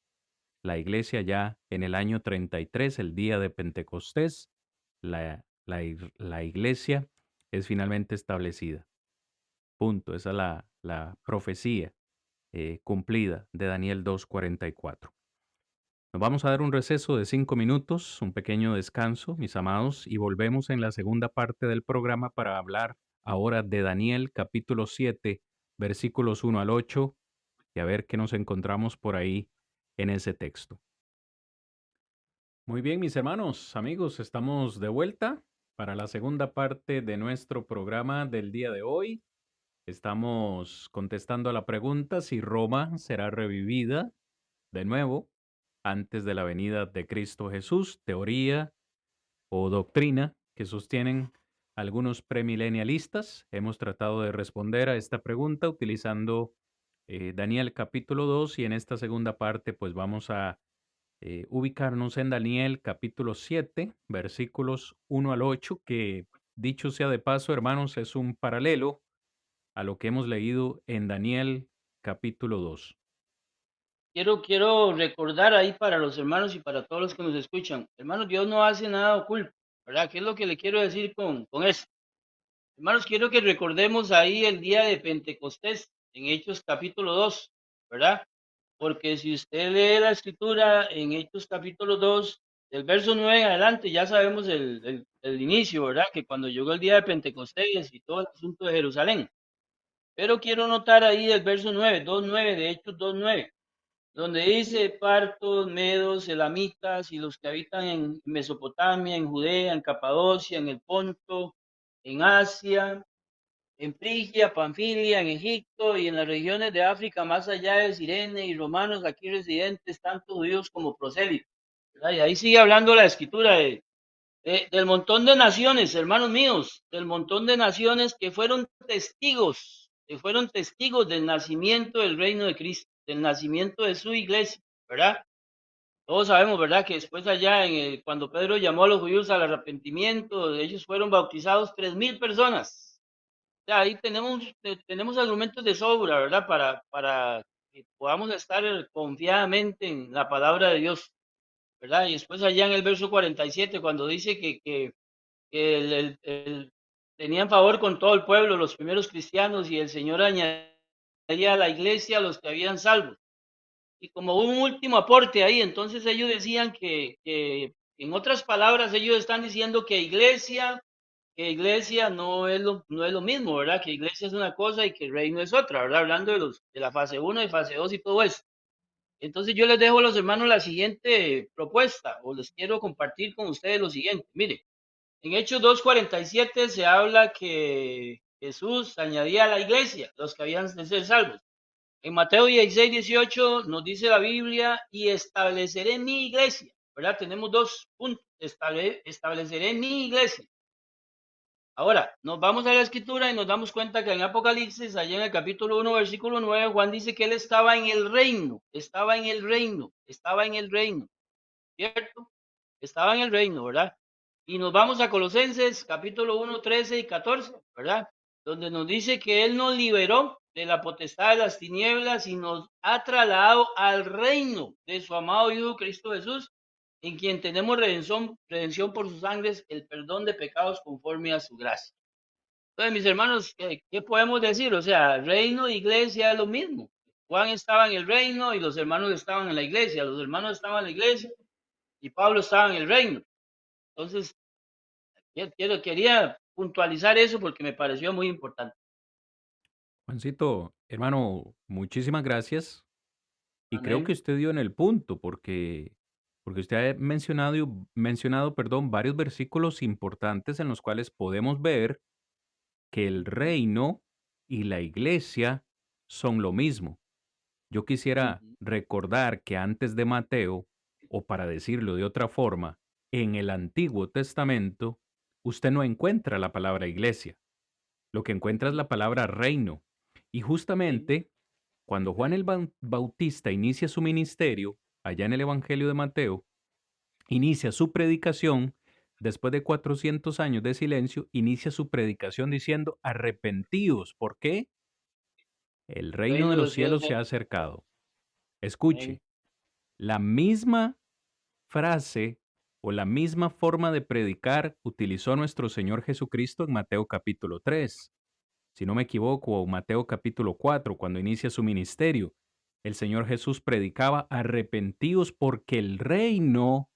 ya en el año 33, el día de Pentecostés, la iglesia es finalmente establecida. Punto. Esa es la profecía cumplida de Daniel 2:44. Nos vamos a dar un receso de 5 minutos, un pequeño descanso, mis amados, y volvemos en la segunda parte del programa para hablar ahora de Daniel capítulo 7, versículos 1 al 8, y a ver qué nos encontramos por ahí en ese texto. Muy bien, mis hermanos, amigos, estamos de vuelta para la segunda parte de nuestro programa del día de hoy. Estamos contestando a la pregunta si Roma será revivida de nuevo antes de la venida de Cristo Jesús, teoría o doctrina que sostienen algunos premilenialistas. Hemos tratado de responder a esta pregunta utilizando Daniel capítulo 2 y en esta segunda parte pues vamos a ubicarnos en Daniel capítulo 7, versículos 1 al 8, que dicho sea de paso, hermanos, es un paralelo a lo que hemos leído en Daniel capítulo 2. Quiero recordar ahí para los hermanos y para todos los que nos escuchan. Hermanos, Dios no hace nada oculto, ¿verdad? ¿Qué es lo que le quiero decir con eso? Hermanos, quiero que recordemos ahí el día de Pentecostés, en Hechos capítulo 2, ¿verdad? Porque si usted lee la escritura en Hechos capítulo 2, del verso 9 en adelante, ya sabemos el inicio, ¿verdad? Que cuando llegó el día de Pentecostés y todo el asunto de Jerusalén. Pero quiero notar ahí el verso 9, 2:9 de Hechos 2:9, donde dice partos, medos, elamitas y los que habitan en Mesopotamia, en Judea, en Capadocia, en el Ponto, en Asia, en Frigia, Panfilia, en Egipto y en las regiones de África más allá de Cirene y romanos aquí residentes, tanto judíos como prosélitos. ¿Verdad? Y ahí sigue hablando la escritura Del montón de naciones, hermanos míos, del montón de naciones que fueron testigos del nacimiento del reino de Cristo, del nacimiento de su iglesia, ¿verdad? Todos sabemos, ¿verdad?, que después allá, cuando Pedro llamó a los judíos al arrepentimiento, ellos fueron bautizados 3.000 personas. O sea, ahí tenemos argumentos de sobra, ¿verdad?, para que podamos estar confiadamente en la palabra de Dios, ¿verdad? Y después allá en el verso 47, cuando dice que tenían favor con todo el pueblo, los primeros cristianos, y el Señor añadía a la iglesia a los que habían salvos. Y como un último aporte ahí, entonces ellos decían en otras palabras, ellos están diciendo que iglesia no es lo mismo, ¿verdad? Que iglesia es una cosa y que el reino es otra, ¿verdad? Hablando de la fase uno y fase 2 y todo eso. Entonces yo les dejo a los hermanos la siguiente propuesta, o les quiero compartir con ustedes lo siguiente. Mire, en Hechos 2:47 se habla que Jesús añadía a la iglesia los que habían de ser salvos. En Mateo 16:18 nos dice la Biblia, y estableceré mi iglesia, ¿verdad? Tenemos dos puntos, estableceré mi iglesia. Ahora, nos vamos a la escritura y nos damos cuenta que en Apocalipsis, allá en el capítulo 1, versículo 9, Juan dice que él estaba en el reino, estaba en el reino, estaba en el reino, ¿cierto? Estaba en el reino, ¿verdad? Y nos vamos a Colosenses, capítulo 1, 13 y 14, ¿verdad? Donde nos dice que él nos liberó de la potestad de las tinieblas y nos ha trasladado al reino de su amado Hijo Cristo Jesús, en quien tenemos redención por sus sangres, el perdón de pecados conforme a su gracia. Entonces, mis hermanos, ¿qué podemos decir? O sea, reino e iglesia es lo mismo. Juan estaba en el reino y los hermanos estaban en la iglesia. Los hermanos estaban en la iglesia y Pablo estaba en el reino. Entonces, quería puntualizar eso porque me pareció muy importante. Juancito, hermano, muchísimas gracias. Y creo que Amén. usted dio en el punto, porque usted ha mencionado, perdón, varios versículos importantes en los cuales podemos ver que el Ujú, reino y la iglesia son lo mismo. Yo quisiera ujú, recordar que antes de Mateo, o para decirlo de otra forma, en el Antiguo Testamento, usted no encuentra la palabra iglesia. Lo que encuentra es ujú, la palabra reino. Y sí, justamente cuando Juan el Bautista inicia su ministerio, allá en el Evangelio de Mateo, inicia su predicación, después de 400 años de silencio, inicia su predicación diciendo, arrepentíos. ¿Por qué? El el reino de reino de los los cielos cielos es se ha acercado. amén. Escuche, la misma frase o la misma forma de predicar utilizó nuestro Señor Jesucristo en Mateo capítulo 3. Si no me equivoco, o Mateo capítulo 4, cuando inicia su ministerio. El Señor Jesús predicaba, arrepentíos porque el reino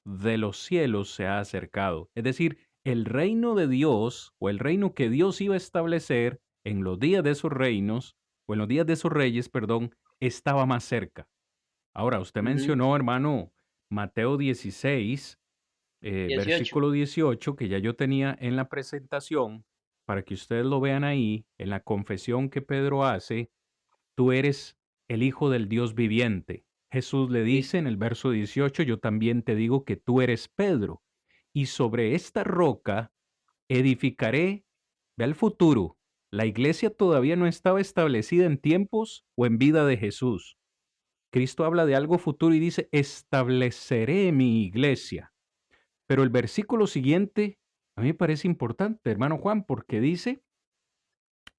de los cielos se ha acercado. Es decir, el reino de Dios, o el reino que Dios iba a establecer en los días de sus reinos, o en los días de sus reyes, perdón, estaba más cerca. Ahora, usted Ujú, mencionó, hermano, Mateo 16, 18. versículo 18, que ya yo tenía en la presentación, para que ustedes lo vean ahí, en la confesión que Pedro hace, tú eres el Hijo del Dios viviente. Jesús le Sí. dice en el verso 18, yo también te digo que tú eres Pedro, y sobre esta roca edificaré, ve al futuro. La iglesia todavía no estaba establecida en tiempos o en vida de Jesús. Cristo habla de algo futuro y dice, estableceré mi iglesia. Pero el versículo siguiente a mí me parece importante, hermano Juan, porque dice,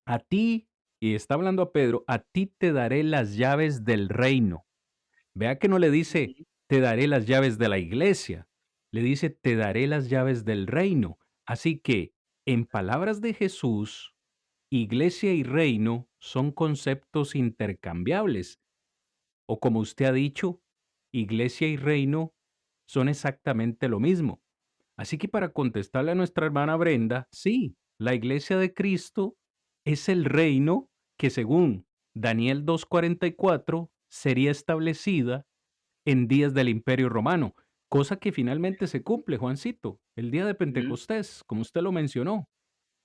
a ti, y está hablando a Pedro, a ti te daré las llaves del reino. Vea que no le dice, Ujú, te daré las llaves de la iglesia, le dice, te daré las llaves del reino. Así que, en palabras de Jesús, iglesia y reino son conceptos intercambiables. O como usted ha dicho, iglesia y reino son exactamente lo mismo. Así que para contestarle a nuestra hermana Brenda, sí, la iglesia de Cristo es el reino que según Daniel 2:44 sería establecida en días del Imperio Romano, cosa que finalmente se cumple, Juancito, el día de ujú, Pentecostés, como usted lo mencionó,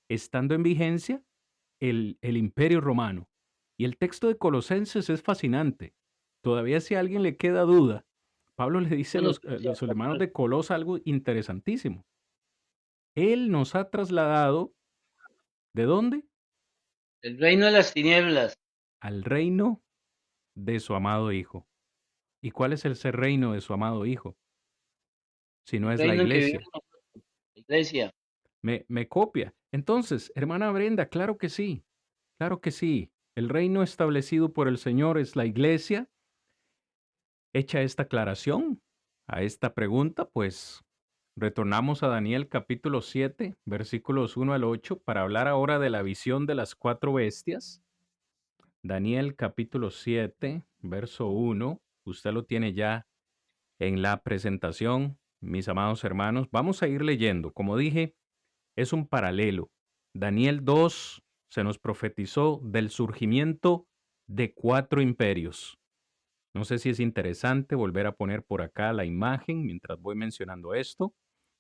estando en vigencia el Imperio Romano. Y el texto de Colosenses es fascinante. Todavía si a alguien le queda duda, Pablo le dice a Bueno, los hermanos de Colos algo interesantísimo. Él nos ha trasladado, ¿de dónde? el reino de las tinieblas, Al reino de su amado Hijo. ¿Y cuál es ese reino de su amado Hijo? Si no el es la reino en que vivimos iglesia. nosotros, la iglesia. Me copia. Entonces, hermana Brenda, claro que sí. Claro que sí. El reino establecido por el Señor es la iglesia. Hecha esta aclaración a esta pregunta, pues retornamos a Daniel capítulo 7, versículos 1 al 8, para hablar ahora de la visión de las cuatro bestias. Daniel capítulo 7, verso 1. Usted lo tiene ya en la presentación, mis amados hermanos. Vamos a ir leyendo. Como dije, es un paralelo. Daniel 2 se nos profetizó del surgimiento de cuatro imperios. No sé si es interesante volver a poner por acá la imagen mientras voy mencionando esto.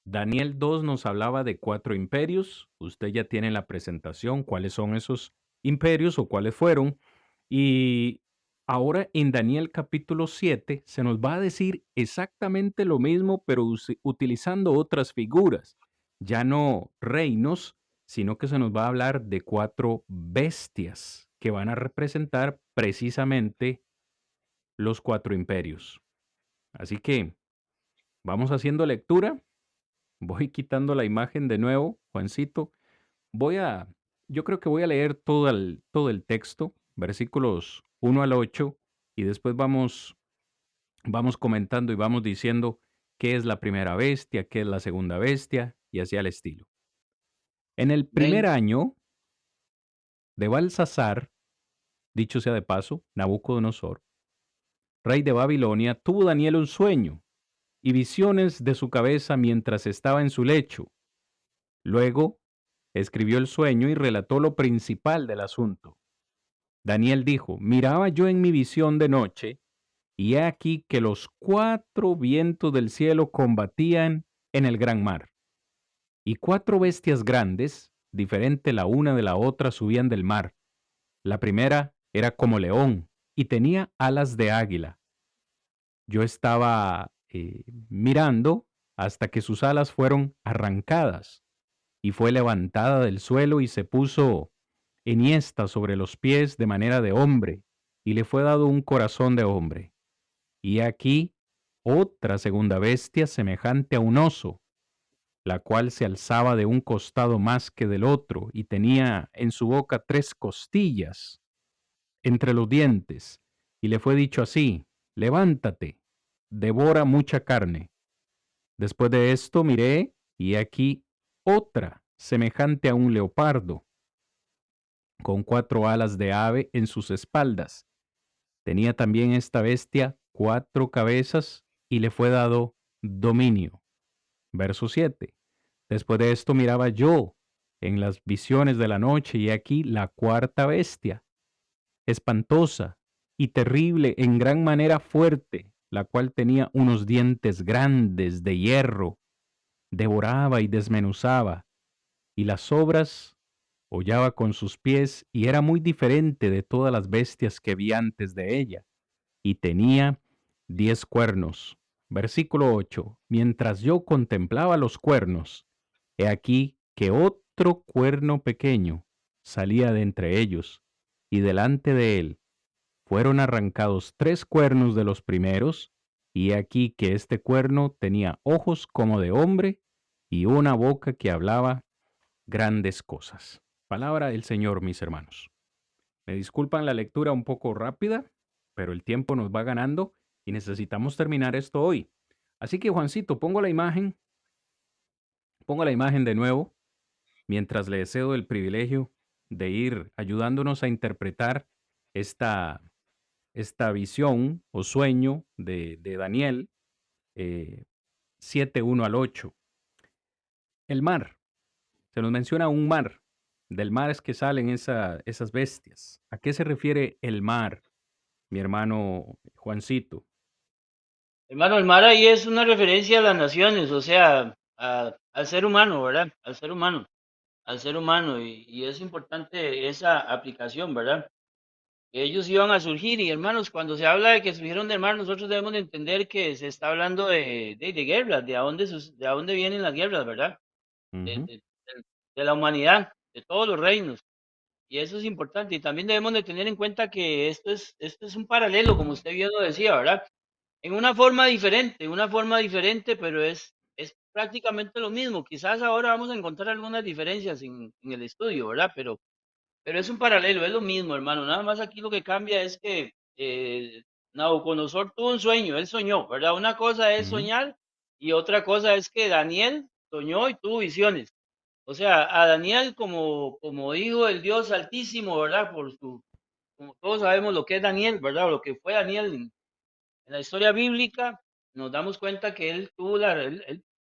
Daniel 2 nos hablaba de cuatro imperios. Usted ya tiene en la presentación cuáles son esos imperios o cuáles fueron. Y ahora en Daniel capítulo 7 se nos va a decir exactamente lo mismo, pero utilizando otras figuras. Ya no reinos, sino que se nos va a hablar de cuatro bestias que van a representar precisamente los cuatro imperios. Así que vamos haciendo lectura. Voy quitando la imagen de nuevo, Juancito. Voy a, yo creo que voy a leer todo el texto, versículos 1 al 8, y después vamos comentando y vamos diciendo qué es la primera bestia, qué es la segunda bestia, y así al estilo. En el primer Amén. año de Balsasar, dicho sea de paso, Nabucodonosor, rey de Babilonia, tuvo Daniel un sueño y visiones de su cabeza mientras estaba en su lecho. Luego escribió el sueño y relató lo principal del asunto. Daniel dijo, miraba yo en mi visión de noche, y he aquí que los cuatro vientos del cielo combatían en el gran mar, y cuatro bestias grandes, diferente la una de la otra, subían del mar. La primera era como león, y tenía alas de águila. Yo estaba mirando hasta que sus alas fueron arrancadas y fue levantada del suelo y se puso enhiesta sobre los pies de manera de hombre, y le fue dado un corazón de hombre. Y aquí otra segunda bestia semejante a un oso, la cual se alzaba de un costado más que del otro, y tenía en su boca tres costillas entre los dientes, y le fue dicho así, levántate, devora mucha carne. Después de esto miré, y aquí otra semejante a un leopardo, con cuatro alas de ave en sus espaldas. Tenía también esta bestia cuatro cabezas y le fue dado dominio. Verso 7. Después de esto miraba yo en las visiones de la noche y aquí la cuarta bestia, espantosa y terrible en gran manera fuerte, la cual tenía unos dientes grandes de hierro, devoraba y desmenuzaba, y las sobras hollaba con sus pies, y era muy diferente de todas las bestias que vi antes de ella, y tenía 10 cuernos. Versículo 8. Mientras yo contemplaba los cuernos, he aquí que otro cuerno pequeño salía de entre ellos, y delante de él fueron arrancados 3 cuernos de los primeros, y he aquí que este cuerno tenía ojos como de hombre y una boca que hablaba grandes cosas. Palabra del Señor, mis hermanos. Me disculpan la lectura un poco rápida, pero el tiempo nos va ganando y necesitamos terminar esto hoy. Así que, Juancito, pongo la imagen de nuevo, mientras le cedo el privilegio de ir ayudándonos a interpretar esta, esta visión o sueño de Daniel, eh, 7, 1 al 8. El mar. Se nos menciona un mar. Del mar es que salen esas bestias. ¿A qué se refiere el mar, mi hermano Juancito? Hermano, el mar ahí es una referencia a las naciones, o sea, al ser humano, ¿verdad? Al ser humano, y es importante esa aplicación, ¿verdad? que ellos iban a surgir. Y hermanos, cuando se habla de que surgieron del mar, nosotros debemos de entender que se está hablando de guerras, de a dónde vienen las guerras, ¿verdad? De, Ujú, de- de la humanidad, de todos los reinos. Y eso es importante. Y también debemos de tener en cuenta que esto es un paralelo, como usted bien lo decía, ¿verdad? En una forma diferente, pero es prácticamente lo mismo. Quizás ahora vamos a encontrar algunas diferencias en el estudio, ¿verdad? Pero es un paralelo, es lo mismo, hermano. Nada más aquí lo que cambia es que Nabucodonosor tuvo un sueño, él soñó, ¿verdad? Una cosa es ujú. soñar y otra cosa es que Daniel soñó y tuvo visiones. O sea, a Daniel como hijo del Dios Altísimo, ¿verdad? Como todos sabemos lo que es Daniel, ¿verdad? Lo que fue Daniel en la historia bíblica, nos damos cuenta que él tuvo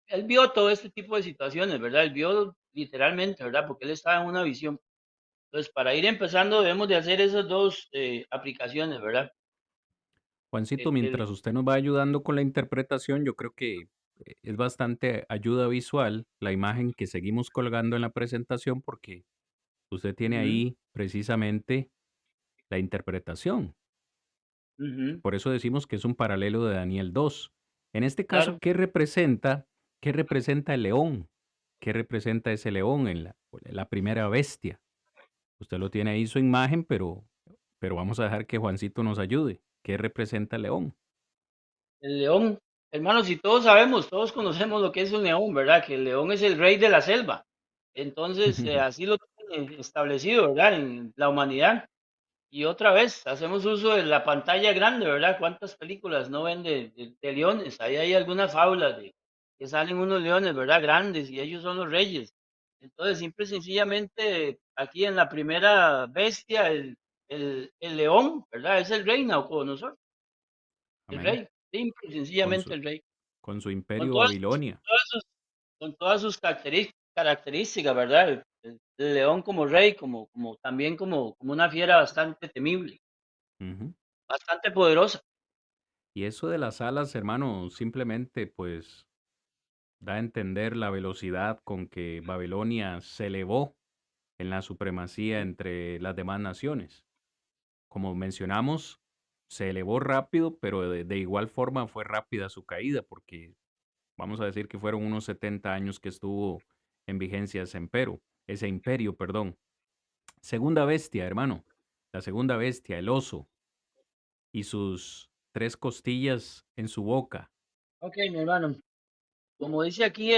él vio todo este tipo de situaciones, ¿verdad? Él vio literalmente, ¿verdad? Porque él estaba en una visión. Entonces, para ir empezando, debemos de hacer esas dos aplicaciones, ¿verdad? Juancito, El, mientras usted nos va ayudando con la interpretación, yo creo que es bastante ayuda visual la imagen que seguimos colgando en la presentación porque usted tiene ujú, ahí precisamente la interpretación. ujú, Por eso decimos que es un paralelo de Daniel 2. En este caso, claro, ¿qué representa? ¿Qué representa el león? ¿Qué representa ese león en la primera bestia? Usted lo tiene ahí su imagen, pero vamos a dejar que Juancito nos ayude. ¿Qué representa el león? el león. Hermanos, si todos sabemos, todos conocemos lo que es un león, ¿verdad? Que el león es el rey de la selva. Entonces, así lo tiene establecido, ¿verdad? En la humanidad. Y otra vez, hacemos uso de la pantalla grande, ¿verdad? ¿Cuántas películas no ven de leones? Ahí hay algunas fábulas de que salen unos leones, ¿verdad? Grandes y ellos son los reyes. Entonces, simple y sencillamente, aquí en la primera bestia, el león, ¿verdad? Es el rey Nabucodonosor, el Amén. rey, simple y Con sencillamente su, el rey. con su Con imperio todas, Babilonia. con todas sus características, ¿verdad? El león como rey, como también como una fiera bastante temible, Ujú. bastante poderosa. Y eso de las alas, hermano, simplemente pues da a entender la velocidad con que Babilonia se elevó en la supremacía entre las demás naciones. Como mencionamos, se elevó rápido, pero de igual forma fue rápida su caída, porque vamos a decir que fueron unos 70 años que estuvo en vigencia ese imperio, perdón. Segunda bestia, hermano. La segunda bestia, el oso, y sus tres costillas en su boca. Ok, mi hermano. Como dice aquí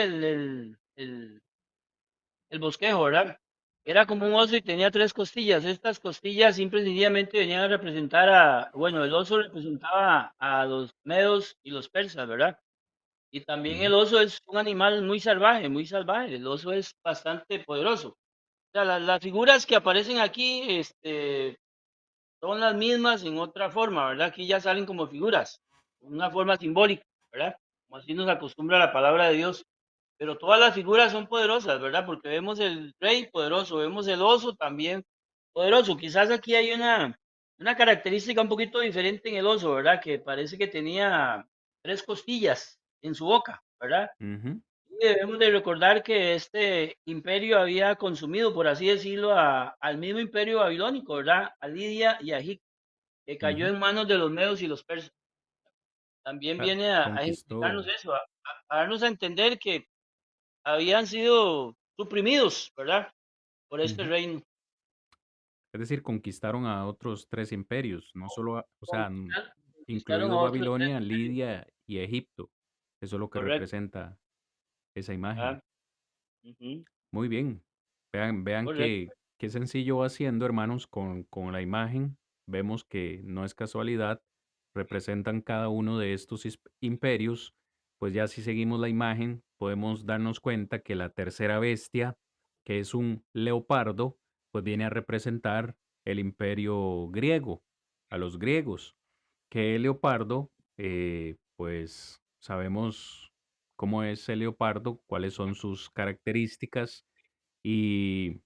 el bosquejo, ¿verdad? Era como un oso y tenía tres costillas. Estas costillas simple y sencillamente venían a representar bueno, el oso representaba a los medos y los persas, ¿verdad? Y también el Ujú, oso es un animal muy salvaje, muy salvaje. El oso es bastante poderoso. O sea, las figuras que aparecen aquí, son las mismas en otra forma, ¿verdad? Aquí ya salen como figuras, una forma simbólica, ¿verdad? Como así nos acostumbra la palabra de Dios. Pero todas las figuras son poderosas, ¿verdad? Porque vemos el rey poderoso, vemos el oso también poderoso. Quizás aquí hay una característica un poquito diferente en el oso, ¿verdad? Que parece que tenía tres costillas en su boca, ¿verdad? ujú, Y debemos de recordar que este imperio había consumido, por así decirlo, al mismo imperio babilónico, ¿verdad? A Lidia y a Egipto, que cayó ujú. en manos de los medos y los persas. También Claro, viene a ejemplificarnos conquistó. eso, a darnos a entender que habían sido suprimidos, ¿verdad? Por este Ujú. reino. Es decir, conquistaron a otros tres imperios, no solo, o sea, Conquistaron a incluido otros tres Babilonia, imperios, Lidia y Egipto. Eso es lo que correcto. representa esa imagen. Ah, ujú, Muy bien. Vean correcto. qué sencillo va siendo, hermanos, con la imagen. Vemos que no es casualidad, representan cada uno de estos imperios. Pues ya si seguimos la imagen, podemos darnos cuenta que la tercera bestia, que es un leopardo, pues viene a representar el imperio griego, a los griegos, que el leopardo, pues sabemos cómo es el leopardo, cuáles son sus características y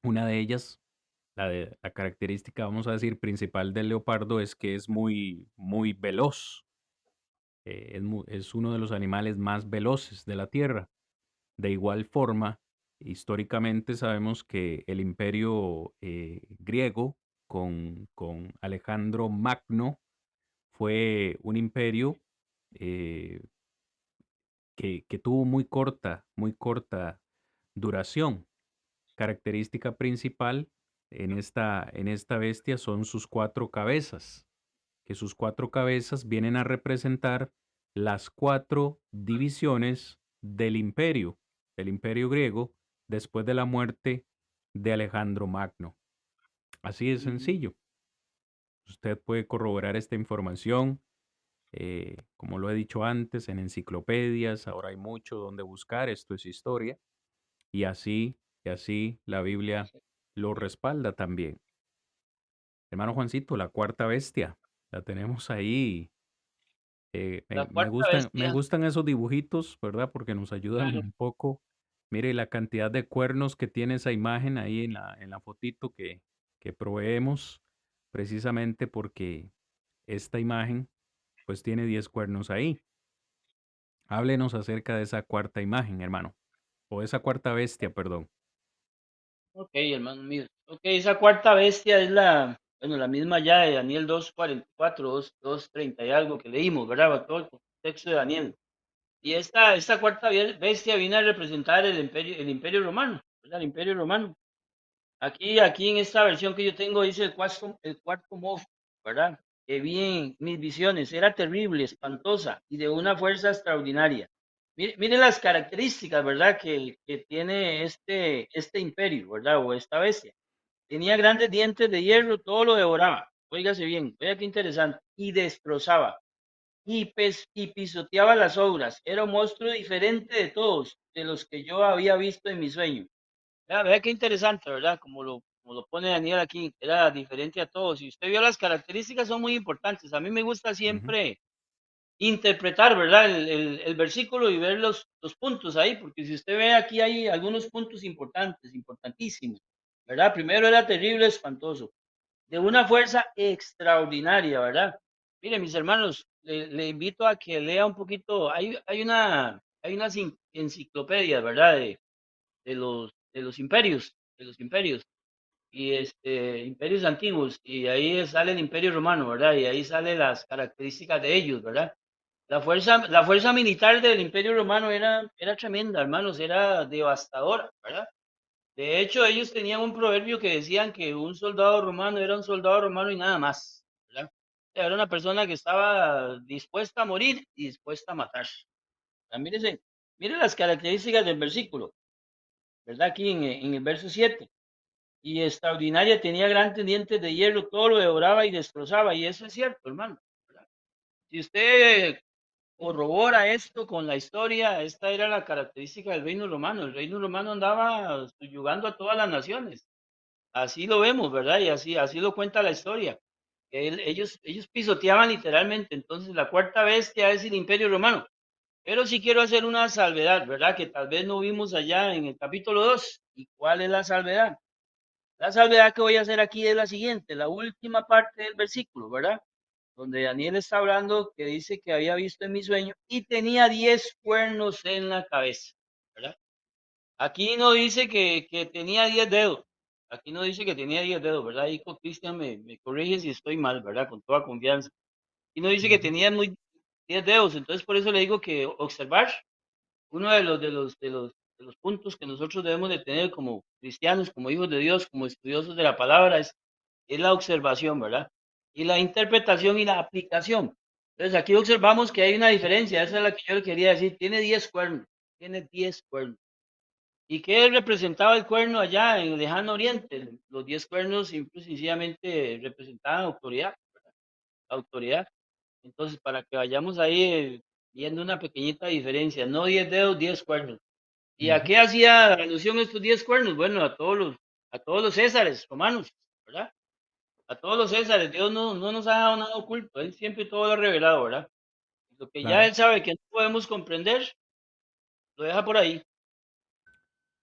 una de ellas, la característica, vamos a decir, principal del leopardo es que es muy veloz. Es uno de los animales más veloces de la Tierra. De igual forma, históricamente sabemos que el imperio griego con Alejandro Magno, fue un imperio eh, que tuvo muy corta duración. Característica principal en esta bestia son sus cuatro cabezas, que sus cuatro cabezas vienen a representar las cuatro divisiones del imperio griego, después de la muerte de Alejandro Magno. Así de Mm, sencillo. Usted puede corroborar esta información, como lo he dicho antes, en enciclopedias. Ahora hay mucho donde buscar. Esto es historia. Y así, y así la Biblia lo respalda también. Hermano Juancito, la cuarta bestia, la tenemos ahí. La cuarta Me bestia, gustan esos dibujitos, ¿verdad? Porque nos ayudan claro. un poco. Mire la cantidad de cuernos que tiene esa imagen ahí en la fotito que proveemos, precisamente porque esta imagen pues tiene 10 cuernos ahí. Háblenos acerca de esa cuarta imagen, hermano, o esa cuarta bestia, perdón. Ok, hermano mío. Ok, esa cuarta bestia es bueno, la misma ya de Daniel 2:44, 2:30 y algo que leímos, ¿verdad? Todo el texto de Daniel. Y esta cuarta bestia viene a representar el imperio romano, ¿verdad? El imperio romano. Aquí en esta versión que yo tengo dice el cuarto monstruo, ¿verdad? Que vi en mis visiones, era terrible, espantosa y de una fuerza extraordinaria. Mire las características, ¿verdad? Que tiene este imperio, ¿verdad? O esta bestia. Tenía grandes dientes de hierro, todo lo devoraba. Óigase bien, vea qué interesante. Y destrozaba. Y pisoteaba las obras. Era un monstruo diferente de todos, de los que yo había visto en mi sueño. Vea qué interesante, ¿verdad? Como lo pone Daniel aquí, era diferente a todos. Y usted vio las características, son muy importantes. A mí me gusta Ujú, siempre interpretar, ¿verdad? El versículo y ver los puntos ahí, porque si usted ve aquí hay algunos puntos importantes, importantísimos, ¿verdad? Primero era terrible, espantoso, de una fuerza extraordinaria, ¿verdad? Mire, mis hermanos, le invito a que lea un poquito, hay unas enciclopedias, ¿verdad? De los imperios, y imperios antiguos, y ahí sale el imperio romano, ¿verdad? Y ahí sale las características de ellos, ¿verdad? La fuerza militar del imperio romano era tremenda, hermanos, era devastadora, ¿verdad? De hecho, ellos tenían un proverbio que decían que un soldado romano era un soldado romano y nada más, ¿verdad? Era una persona que estaba dispuesta a morir y dispuesta a matar. Mire las características del versículo, ¿verdad? Aquí en el verso 7. Y extraordinaria, tenía grandes dientes de hierro, todo lo devoraba y destrozaba, y eso es cierto, hermano, ¿verdad? Si usted corrobora esto con la historia, esta era la característica del reino romano. El reino romano andaba subyugando a todas las naciones. Así lo vemos, ¿verdad? Y así lo cuenta la historia. Ellos pisoteaban literalmente. Entonces, la cuarta bestia es el imperio romano. Pero sí quiero hacer una salvedad, ¿verdad? Que tal vez no vimos allá en el capítulo 2. ¿Y cuál es la salvedad? La salvedad que voy a hacer aquí es la siguiente, la última parte del versículo, ¿verdad? Donde Daniel está hablando que dice que había visto en mi sueño y tenía 10 cuernos en la cabeza, ¿verdad? Aquí no dice que tenía 10 dedos. Aquí no dice que tenía 10 dedos, ¿verdad? Hijo Cristian me corrige si estoy mal, ¿verdad? Con toda confianza. Y no dice que ujú. tenía 10 dedos. Entonces, por eso le digo que observar, uno de los puntos que nosotros debemos de tener como cristianos, como hijos de Dios, como estudiosos de la palabra, es la observación, ¿verdad? Y la interpretación y la aplicación. Entonces, aquí observamos que hay una diferencia. Esa es la que yo le quería decir. Tiene 10 cuernos. Tiene 10 cuernos. ¿Y qué representaba el cuerno allá en el lejano oriente? Los 10 cuernos simple y sencillamente representaban autoridad, autoridad. Entonces, para que vayamos ahí viendo una pequeñita diferencia, no 10 dedos, 10 cuernos. ¿Y a Ujú, qué hacía alusión estos 10 cuernos? Bueno, a todos los césares romanos, ¿verdad? A todos los césares. Dios no nos ha dado nada oculto, Él siempre todo lo ha revelado, ¿verdad? Lo que ya claro. Él sabe que no podemos comprender, lo deja por ahí.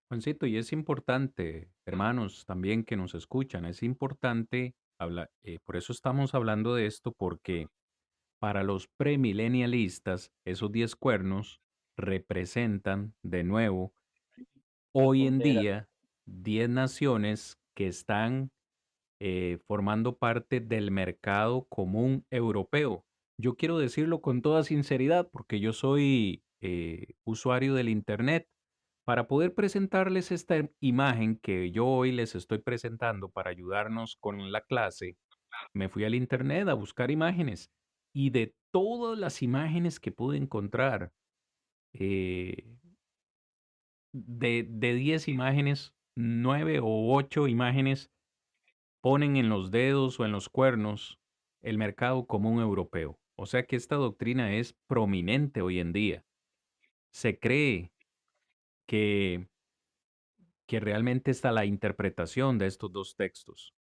Juancito, y es importante, hermanos, también que nos escuchan, es importante hablar, por eso estamos hablando de esto, porque para los premilenialistas, esos 10 cuernos representan, de nuevo, La hoy en confederación. día, 10 naciones que están formando parte del mercado común europeo. Yo quiero decirlo con toda sinceridad porque yo soy usuario del Internet. Para poder presentarles esta imagen que yo hoy les estoy presentando para ayudarnos con la clase, me fui al Internet a buscar imágenes y de todas las imágenes que pude encontrar, eh, de 10 imágenes, 9 o 8 imágenes ponen en los dedos o en los cuernos el mercado común europeo. O sea que esta doctrina es prominente hoy en día. Se cree que, que realmente está la interpretación de estos dos textos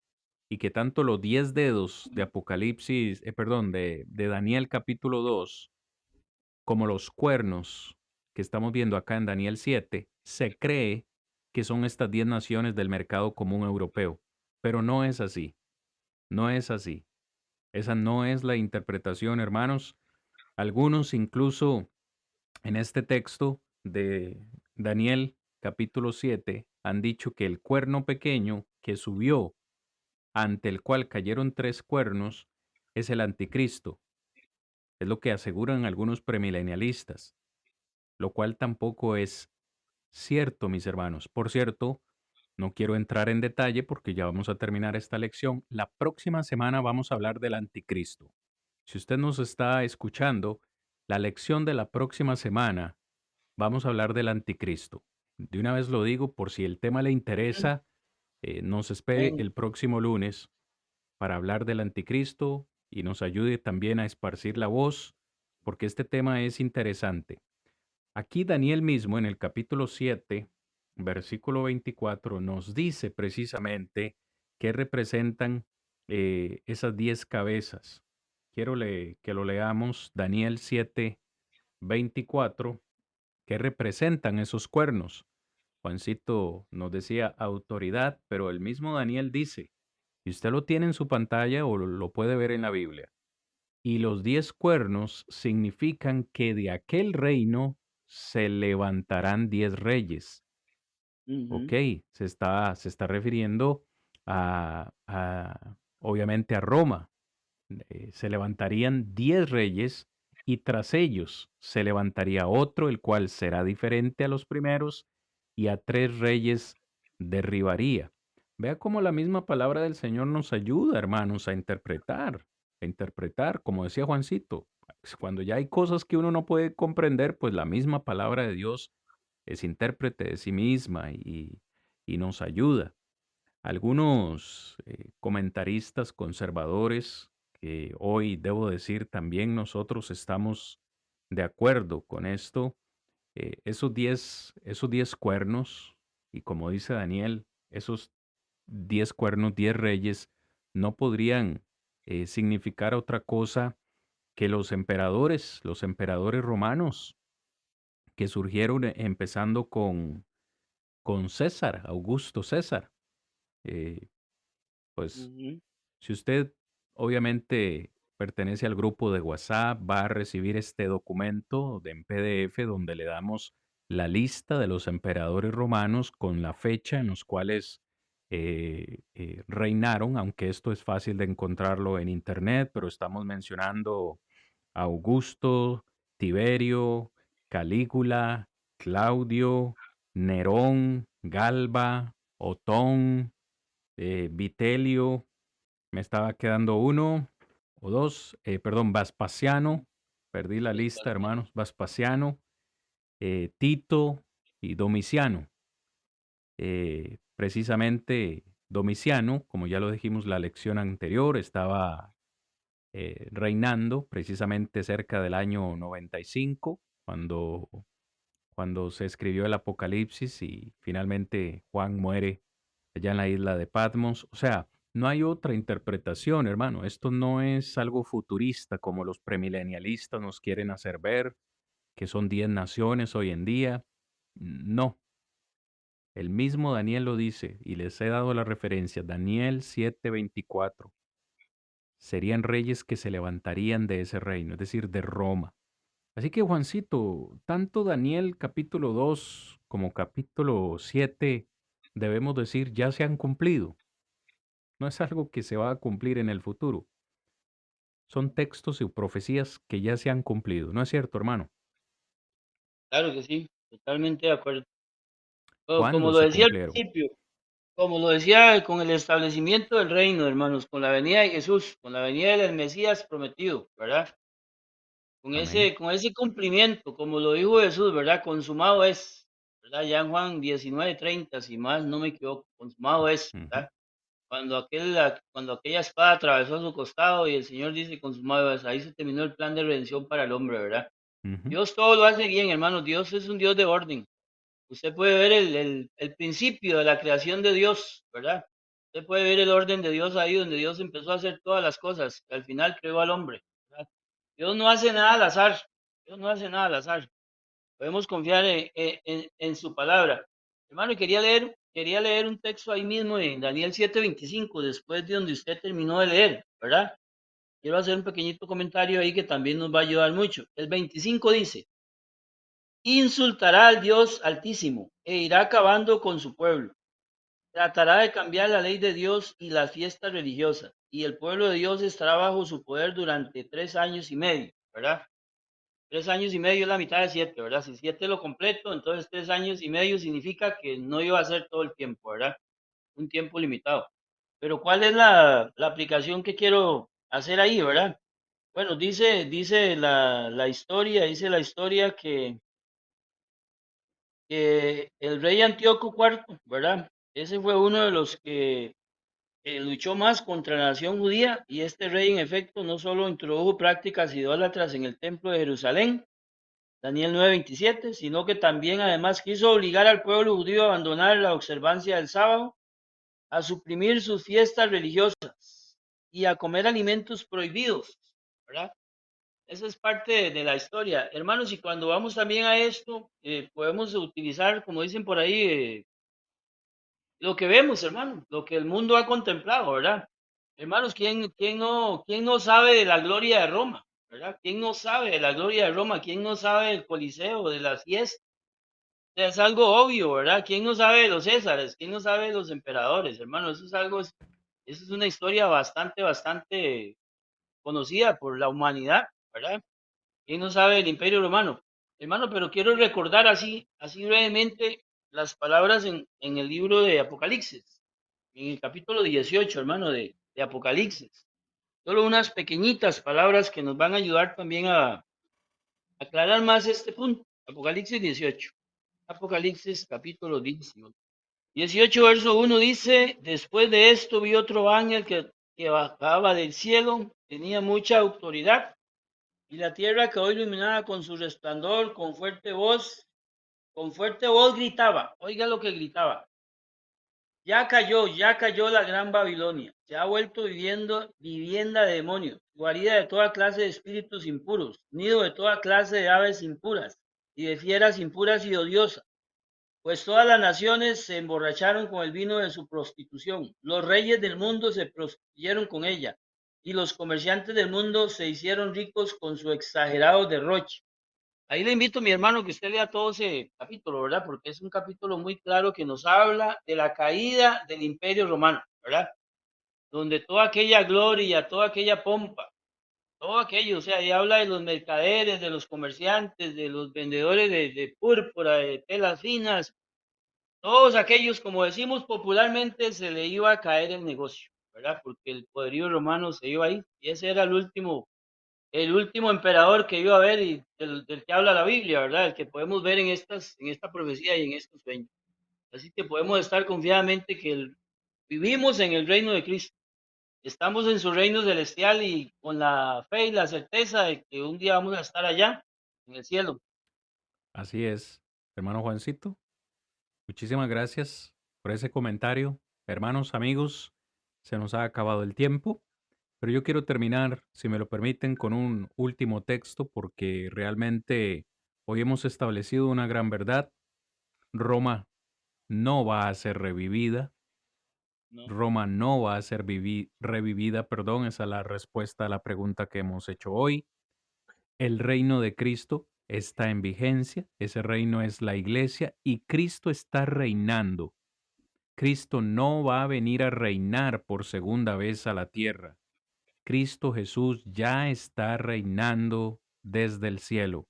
y que tanto los 10 dedos de Apocalipsis, perdón, de Daniel capítulo 2, como los cuernos que estamos viendo acá en Daniel 7, se cree que son estas 10 naciones del mercado común europeo. Pero no es así, no es así. Esa no es la interpretación, hermanos. Algunos incluso en este texto de Daniel capítulo 7 han dicho que el cuerno pequeño que subió, ante el cual cayeron 3 cuernos, es el anticristo. Es lo que aseguran algunos premilenialistas, lo cual tampoco es cierto, mis hermanos. Por cierto, no quiero entrar en detalle porque ya vamos a terminar esta lección. La próxima semana vamos a hablar del anticristo. Si usted nos está escuchando, la lección de la próxima semana vamos a hablar del anticristo. De una vez lo digo por si el tema le Ujú. interesa, nos espere Amén. el próximo lunes para hablar del anticristo y nos ayude también a esparcir la voz, porque este tema es interesante. Aquí Daniel mismo en el capítulo 7, versículo 24, nos dice precisamente qué representan esas 10 cabezas. Quiero que lo leamos, Daniel 7, 24, qué representan esos cuernos. Juancito nos decía autoridad, pero el mismo Daniel dice, y usted lo tiene en su pantalla o lo puede ver en la Biblia, y los 10 cuernos significan que de aquel reino se levantarán 10 reyes. Ok, Ujú. se está refiriendo obviamente a Roma. Se levantarían 10 reyes y tras ellos se levantaría otro, el cual será diferente a los primeros, y a 3 reyes derribaría. Vea cómo la misma palabra del Señor nos ayuda, hermanos, a interpretar, como decía Juancito. Cuando ya hay cosas que uno no puede comprender, pues la misma palabra de Dios es intérprete de sí misma y nos ayuda. Algunos comentaristas conservadores, que hoy debo decir también nosotros estamos de acuerdo con esto, esos 10 cuernos, y como dice Daniel, esos 10 cuernos, 10 reyes, no podrían significar otra cosa que los emperadores romanos, que surgieron empezando con César, Augusto César. Eh, pues Ujú. si usted obviamente pertenece al grupo de WhatsApp, va a recibir este documento en PDF donde le damos la lista de los emperadores romanos con la fecha en los cuales reinaron, aunque esto es fácil de encontrarlo en internet, pero estamos mencionando a Augusto, Tiberio, Calígula, Claudio, Nerón, Galba, Otón, Vitelio, me estaba quedando uno o dos, perdón, Vespasiano, perdí la lista, hermanos, Vespasiano, Tito y Domiciano. Precisamente Domiciano, como ya lo dijimos la lección anterior, estaba reinando precisamente cerca del año 95, cuando se escribió el Apocalipsis y finalmente Juan muere allá en la isla de Patmos. O sea, no hay otra interpretación, hermano. Esto no es algo futurista como los premilenialistas nos quieren hacer ver, que son 10 naciones hoy en día. No, el mismo Daniel lo dice y les he dado la referencia. Daniel 7:24. Serían reyes que se levantarían de ese reino, es decir, de Roma. Así que Juancito, tanto Daniel capítulo 2 como capítulo 7, debemos decir, ya se han cumplido. no es algo que se va a cumplir en el futuro. Son textos y profecías que ya se han cumplido. ¿No es cierto, hermano? Claro que sí, totalmente de acuerdo. Como ¿Cuándo lo se decía al cumplieron? principio, como lo decía con el establecimiento del reino, hermanos, con la venida de Jesús, con la venida del Mesías prometido, ¿verdad? Amén. Con ese cumplimiento, como lo dijo Jesús, ¿verdad? Consumado es, ¿verdad? Ya en Juan 19:30, si más no me equivoco, consumado es, Ujú, ¿verdad? Cuando aquella espada atravesó su costado y el Señor dice consumado es, ahí se terminó el plan de redención para el hombre, ¿verdad? ujú, Dios todo lo hace bien, hermanos. Dios es un Dios de orden. Usted puede ver el principio de la creación de Dios, ¿verdad? Usted puede ver el orden de Dios ahí donde Dios empezó a hacer todas las cosas. Al final creó al hombre, ¿verdad? Dios no hace nada al azar. Dios no hace nada al azar. Podemos confiar en su palabra. Hermano, quería leer un texto ahí mismo en Daniel 7:25, después de donde usted terminó de leer, ¿verdad? Quiero hacer un pequeñito comentario ahí que también nos va a ayudar mucho. El 25 dice, insultará al Dios Altísimo e irá acabando con su pueblo. Tratará de cambiar la ley de Dios y las fiestas religiosas, y el pueblo de Dios estará bajo su poder durante 3 años y medio, ¿verdad? 3 años y medio es la mitad de 7, ¿verdad? Si 7 es lo completo, entonces 3 años y medio significa que no iba a ser todo el tiempo, ¿verdad? Un tiempo limitado. Pero ¿cuál es la aplicación que quiero hacer ahí, ¿verdad? Bueno, dice la historia que el rey Antíoco IV, ¿verdad? Ese fue uno de los que luchó más contra la nación judía y este rey en efecto no solo introdujo prácticas idólatras en el templo de Jerusalén, Daniel 9:27, sino que también además quiso obligar al pueblo judío a abandonar la observancia del sábado, a suprimir sus fiestas religiosas y a comer alimentos prohibidos, ¿verdad? Esa es parte de la historia. Hermanos, y cuando vamos también a esto, podemos utilizar, como dicen por ahí, lo que vemos, hermano, lo que el mundo ha contemplado, ¿verdad? Hermanos, ¿quién no sabe de la gloria de Roma? ¿Verdad? ¿Quién no sabe de la gloria de Roma? ¿Quién no sabe del Coliseo, de las fiestas? O sea, es algo obvio, ¿verdad? ¿Quién no sabe de los Césares? ¿Quién no sabe de los emperadores? Hermano, eso es una historia bastante conocida por la humanidad, ¿verdad? ¿Quién no sabe del Imperio Romano? Hermano, pero quiero recordar así brevemente las palabras en el libro de Apocalipsis, en el capítulo 18, hermano, de Apocalipsis. Solo unas pequeñitas palabras que nos van a ayudar también a aclarar más este punto. Apocalipsis 18. Apocalipsis capítulo 18. 18 verso 1 dice, después de esto vi otro ángel que bajaba del cielo, tenía mucha autoridad y la tierra quedó iluminada con su resplandor, con fuerte voz gritaba, oiga lo que gritaba, ya cayó la gran Babilonia, se ha vuelto vivienda de demonios, guarida de toda clase de espíritus impuros, nido de toda clase de aves impuras y de fieras impuras y odiosas. Pues todas las naciones se emborracharon con el vino de su prostitución, los reyes del mundo se prostituyeron con ella, y los comerciantes del mundo se hicieron ricos con su exagerado derroche. Ahí le invito, mi hermano, que usted lea todo ese capítulo, ¿verdad? Porque es un capítulo muy claro que nos habla de la caída del Imperio Romano, ¿verdad? Donde toda aquella gloria, toda aquella pompa, todo aquello, o sea, ahí habla de los mercaderes, de los comerciantes, de los vendedores de púrpura, de telas finas, todos aquellos, como decimos popularmente, se le iba a caer el negocio, ¿verdad? Porque el poderío romano se iba ahí y ese era el último emperador que iba a haber y del que habla la Biblia, ¿verdad? El que podemos ver en esta profecía y en estos sueños. Así que podemos estar confiadamente que vivimos en el reino de Cristo. Estamos en su reino celestial y con la fe y la certeza de que un día vamos a estar allá, en el cielo. Así es, hermano Juancito. Muchísimas gracias por ese comentario. Hermanos, amigos, se nos ha acabado el tiempo, pero yo quiero terminar, si me lo permiten, con un último texto porque realmente hoy hemos establecido una gran verdad. Roma no va a ser revivida. ¿No? Roma no va a ser revivida, perdón, esa es la respuesta a la pregunta que hemos hecho hoy. El reino de Cristo está en vigencia, ese reino es la iglesia y Cristo está reinando. Cristo no va a venir a reinar por segunda vez a la tierra. Cristo Jesús ya está reinando desde el cielo.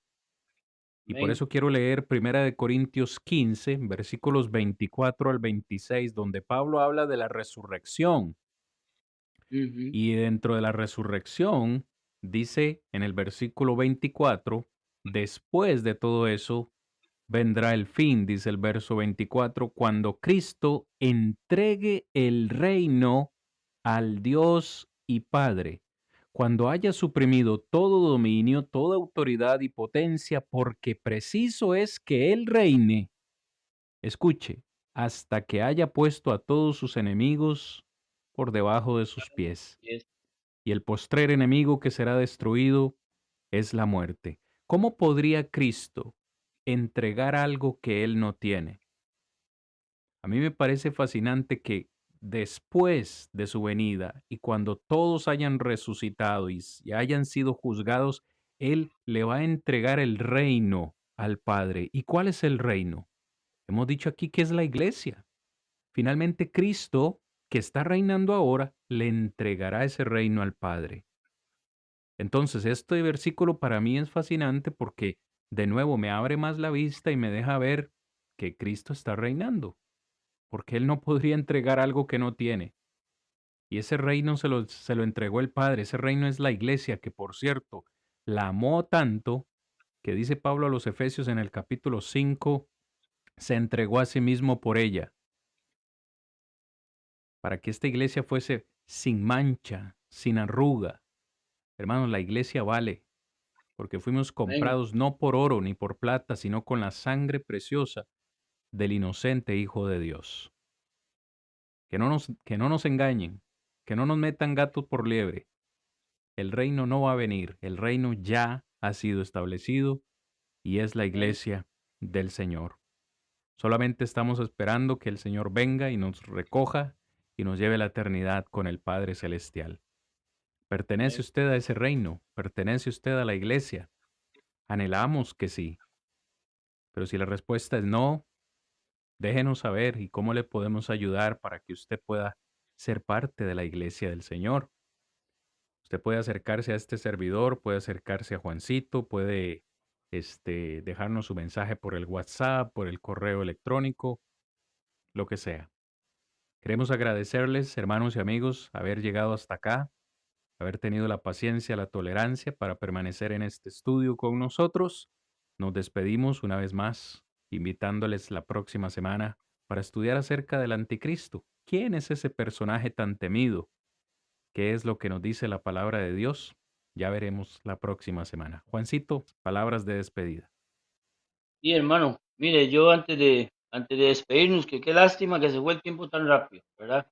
Y por Amén. eso quiero leer 1 Corintios 15, versículos 24 al 26, donde Pablo habla de la resurrección. Ujú. Y dentro de la resurrección, dice en el versículo 24, después de todo eso, vendrá el fin, dice el verso 24, cuando Cristo entregue el reino al Dios y Padre, cuando haya suprimido todo dominio, toda autoridad y potencia, porque preciso es que Él reine, escuche, hasta que haya puesto a todos sus enemigos por debajo de sus pies. Yes. Y el postrer enemigo que será destruido es la muerte. ¿Cómo podría Cristo entregar algo que Él no tiene? A mí me parece fascinante que después de su venida y cuando todos hayan resucitado y hayan sido juzgados, Él le va a entregar el reino al Padre. ¿Y cuál es el reino? Hemos dicho aquí que es la iglesia. Finalmente Cristo, que está reinando ahora, le entregará ese reino al Padre. Entonces, este versículo para mí es fascinante porque de nuevo me abre más la vista y me deja ver que Cristo está reinando, porque Él no podría entregar algo que no tiene. Y ese reino se lo entregó el Padre, ese reino es la iglesia, que por cierto, la amó tanto que dice Pablo a los Efesios en el capítulo 5, se entregó a sí mismo por ella, para que esta iglesia fuese sin mancha, sin arruga. Hermanos, la iglesia vale, porque fuimos Amén. comprados no por oro ni por plata, sino con la sangre preciosa del inocente Hijo de Dios. Que no nos engañen, que no nos metan gatos por liebre. El reino no va a venir, el reino ya ha sido establecido y es la Amén. iglesia del Señor. Solamente estamos esperando que el Señor venga y nos recoja y nos lleve a la eternidad con el Padre Celestial. ¿Pertenece Amén. usted a ese reino? ¿Pertenece usted a la iglesia? Anhelamos que sí, pero si la respuesta es no, déjenos saber y cómo le podemos ayudar para que usted pueda ser parte de la iglesia del Señor. Usted puede acercarse a este servidor, puede acercarse a Juancito, puede dejarnos su mensaje por el WhatsApp, por el correo electrónico, lo que sea. Queremos agradecerles, hermanos y amigos, haber llegado hasta acá, haber tenido la paciencia, la tolerancia para permanecer en este estudio con nosotros. Nos despedimos una vez más, invitándoles la próxima semana para estudiar acerca del anticristo. ¿Quién es ese personaje tan temido? ¿Qué es lo que nos dice la palabra de Dios? Ya veremos la próxima semana. Juancito, palabras de despedida. Y hermano, mire, yo antes de despedirnos, que qué lástima que se fue el tiempo tan rápido, ¿verdad?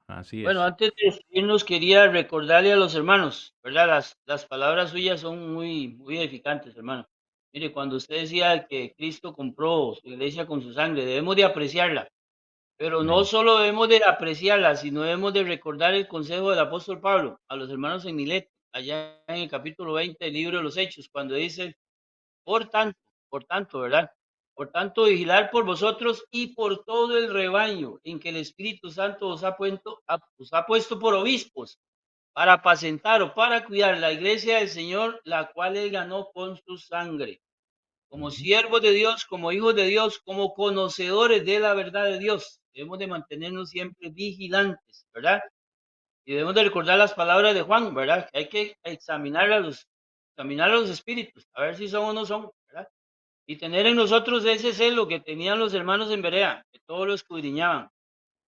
Así Bueno, es. antes de despedirnos quería recordarle a los hermanos, ¿verdad? Las palabras suyas son muy, muy edificantes, hermano. Mire, cuando usted decía que Cristo compró su iglesia con su sangre, debemos de apreciarla, pero no Amén. solo debemos de apreciarla, sino debemos de recordar el consejo del apóstol Pablo a los hermanos en Mileto, allá en el capítulo 20 del libro de los Hechos, cuando dice: por tanto, por tanto, ¿verdad? Por tanto, vigilar por vosotros y por todo el rebaño en que el Espíritu Santo os ha puesto por obispos para apacentar o para cuidar la iglesia del Señor, la cual él ganó con su sangre. Como Ujú. siervos de Dios, como hijos de Dios, como conocedores de la verdad de Dios, debemos de mantenernos siempre vigilantes, ¿verdad? Y debemos de recordar las palabras de Juan, ¿verdad? Que hay que examinar a los espíritus, a ver si son o no son, ¿verdad? Y tener en nosotros ese celo que tenían los hermanos en Berea, que todos lo escudriñaban,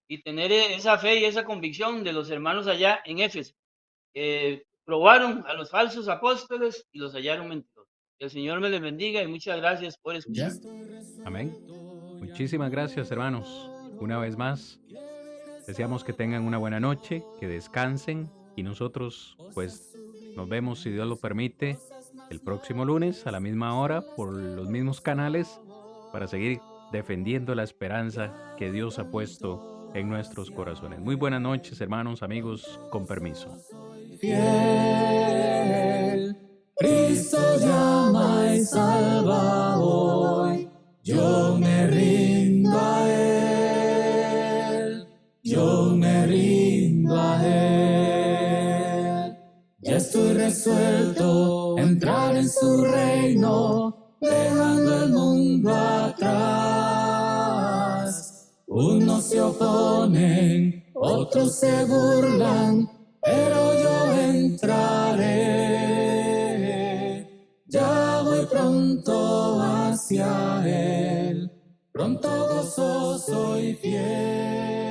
y tener esa fe y esa convicción de los hermanos allá en Éfeso, que probaron a los falsos apóstoles y los hallaron mentirosos. Que el Señor me les bendiga y muchas gracias por escuchar. Amén. Muchísimas gracias, hermanos. Una vez más, deseamos que tengan una buena noche, que descansen y nosotros, pues, nos vemos, si Dios lo permite, el próximo lunes a la misma hora por los mismos canales para seguir defendiendo la esperanza que Dios ha puesto en nuestros corazones. Muy buenas noches, hermanos, amigos, con permiso. Fiel, Cristo llama y salva hoy, yo me rindo a Él. resuelto entrar en su reino, dejando el mundo atrás. Unos se oponen, otros se burlan, pero yo entraré. Ya voy pronto hacia él, pronto gozoso y fiel.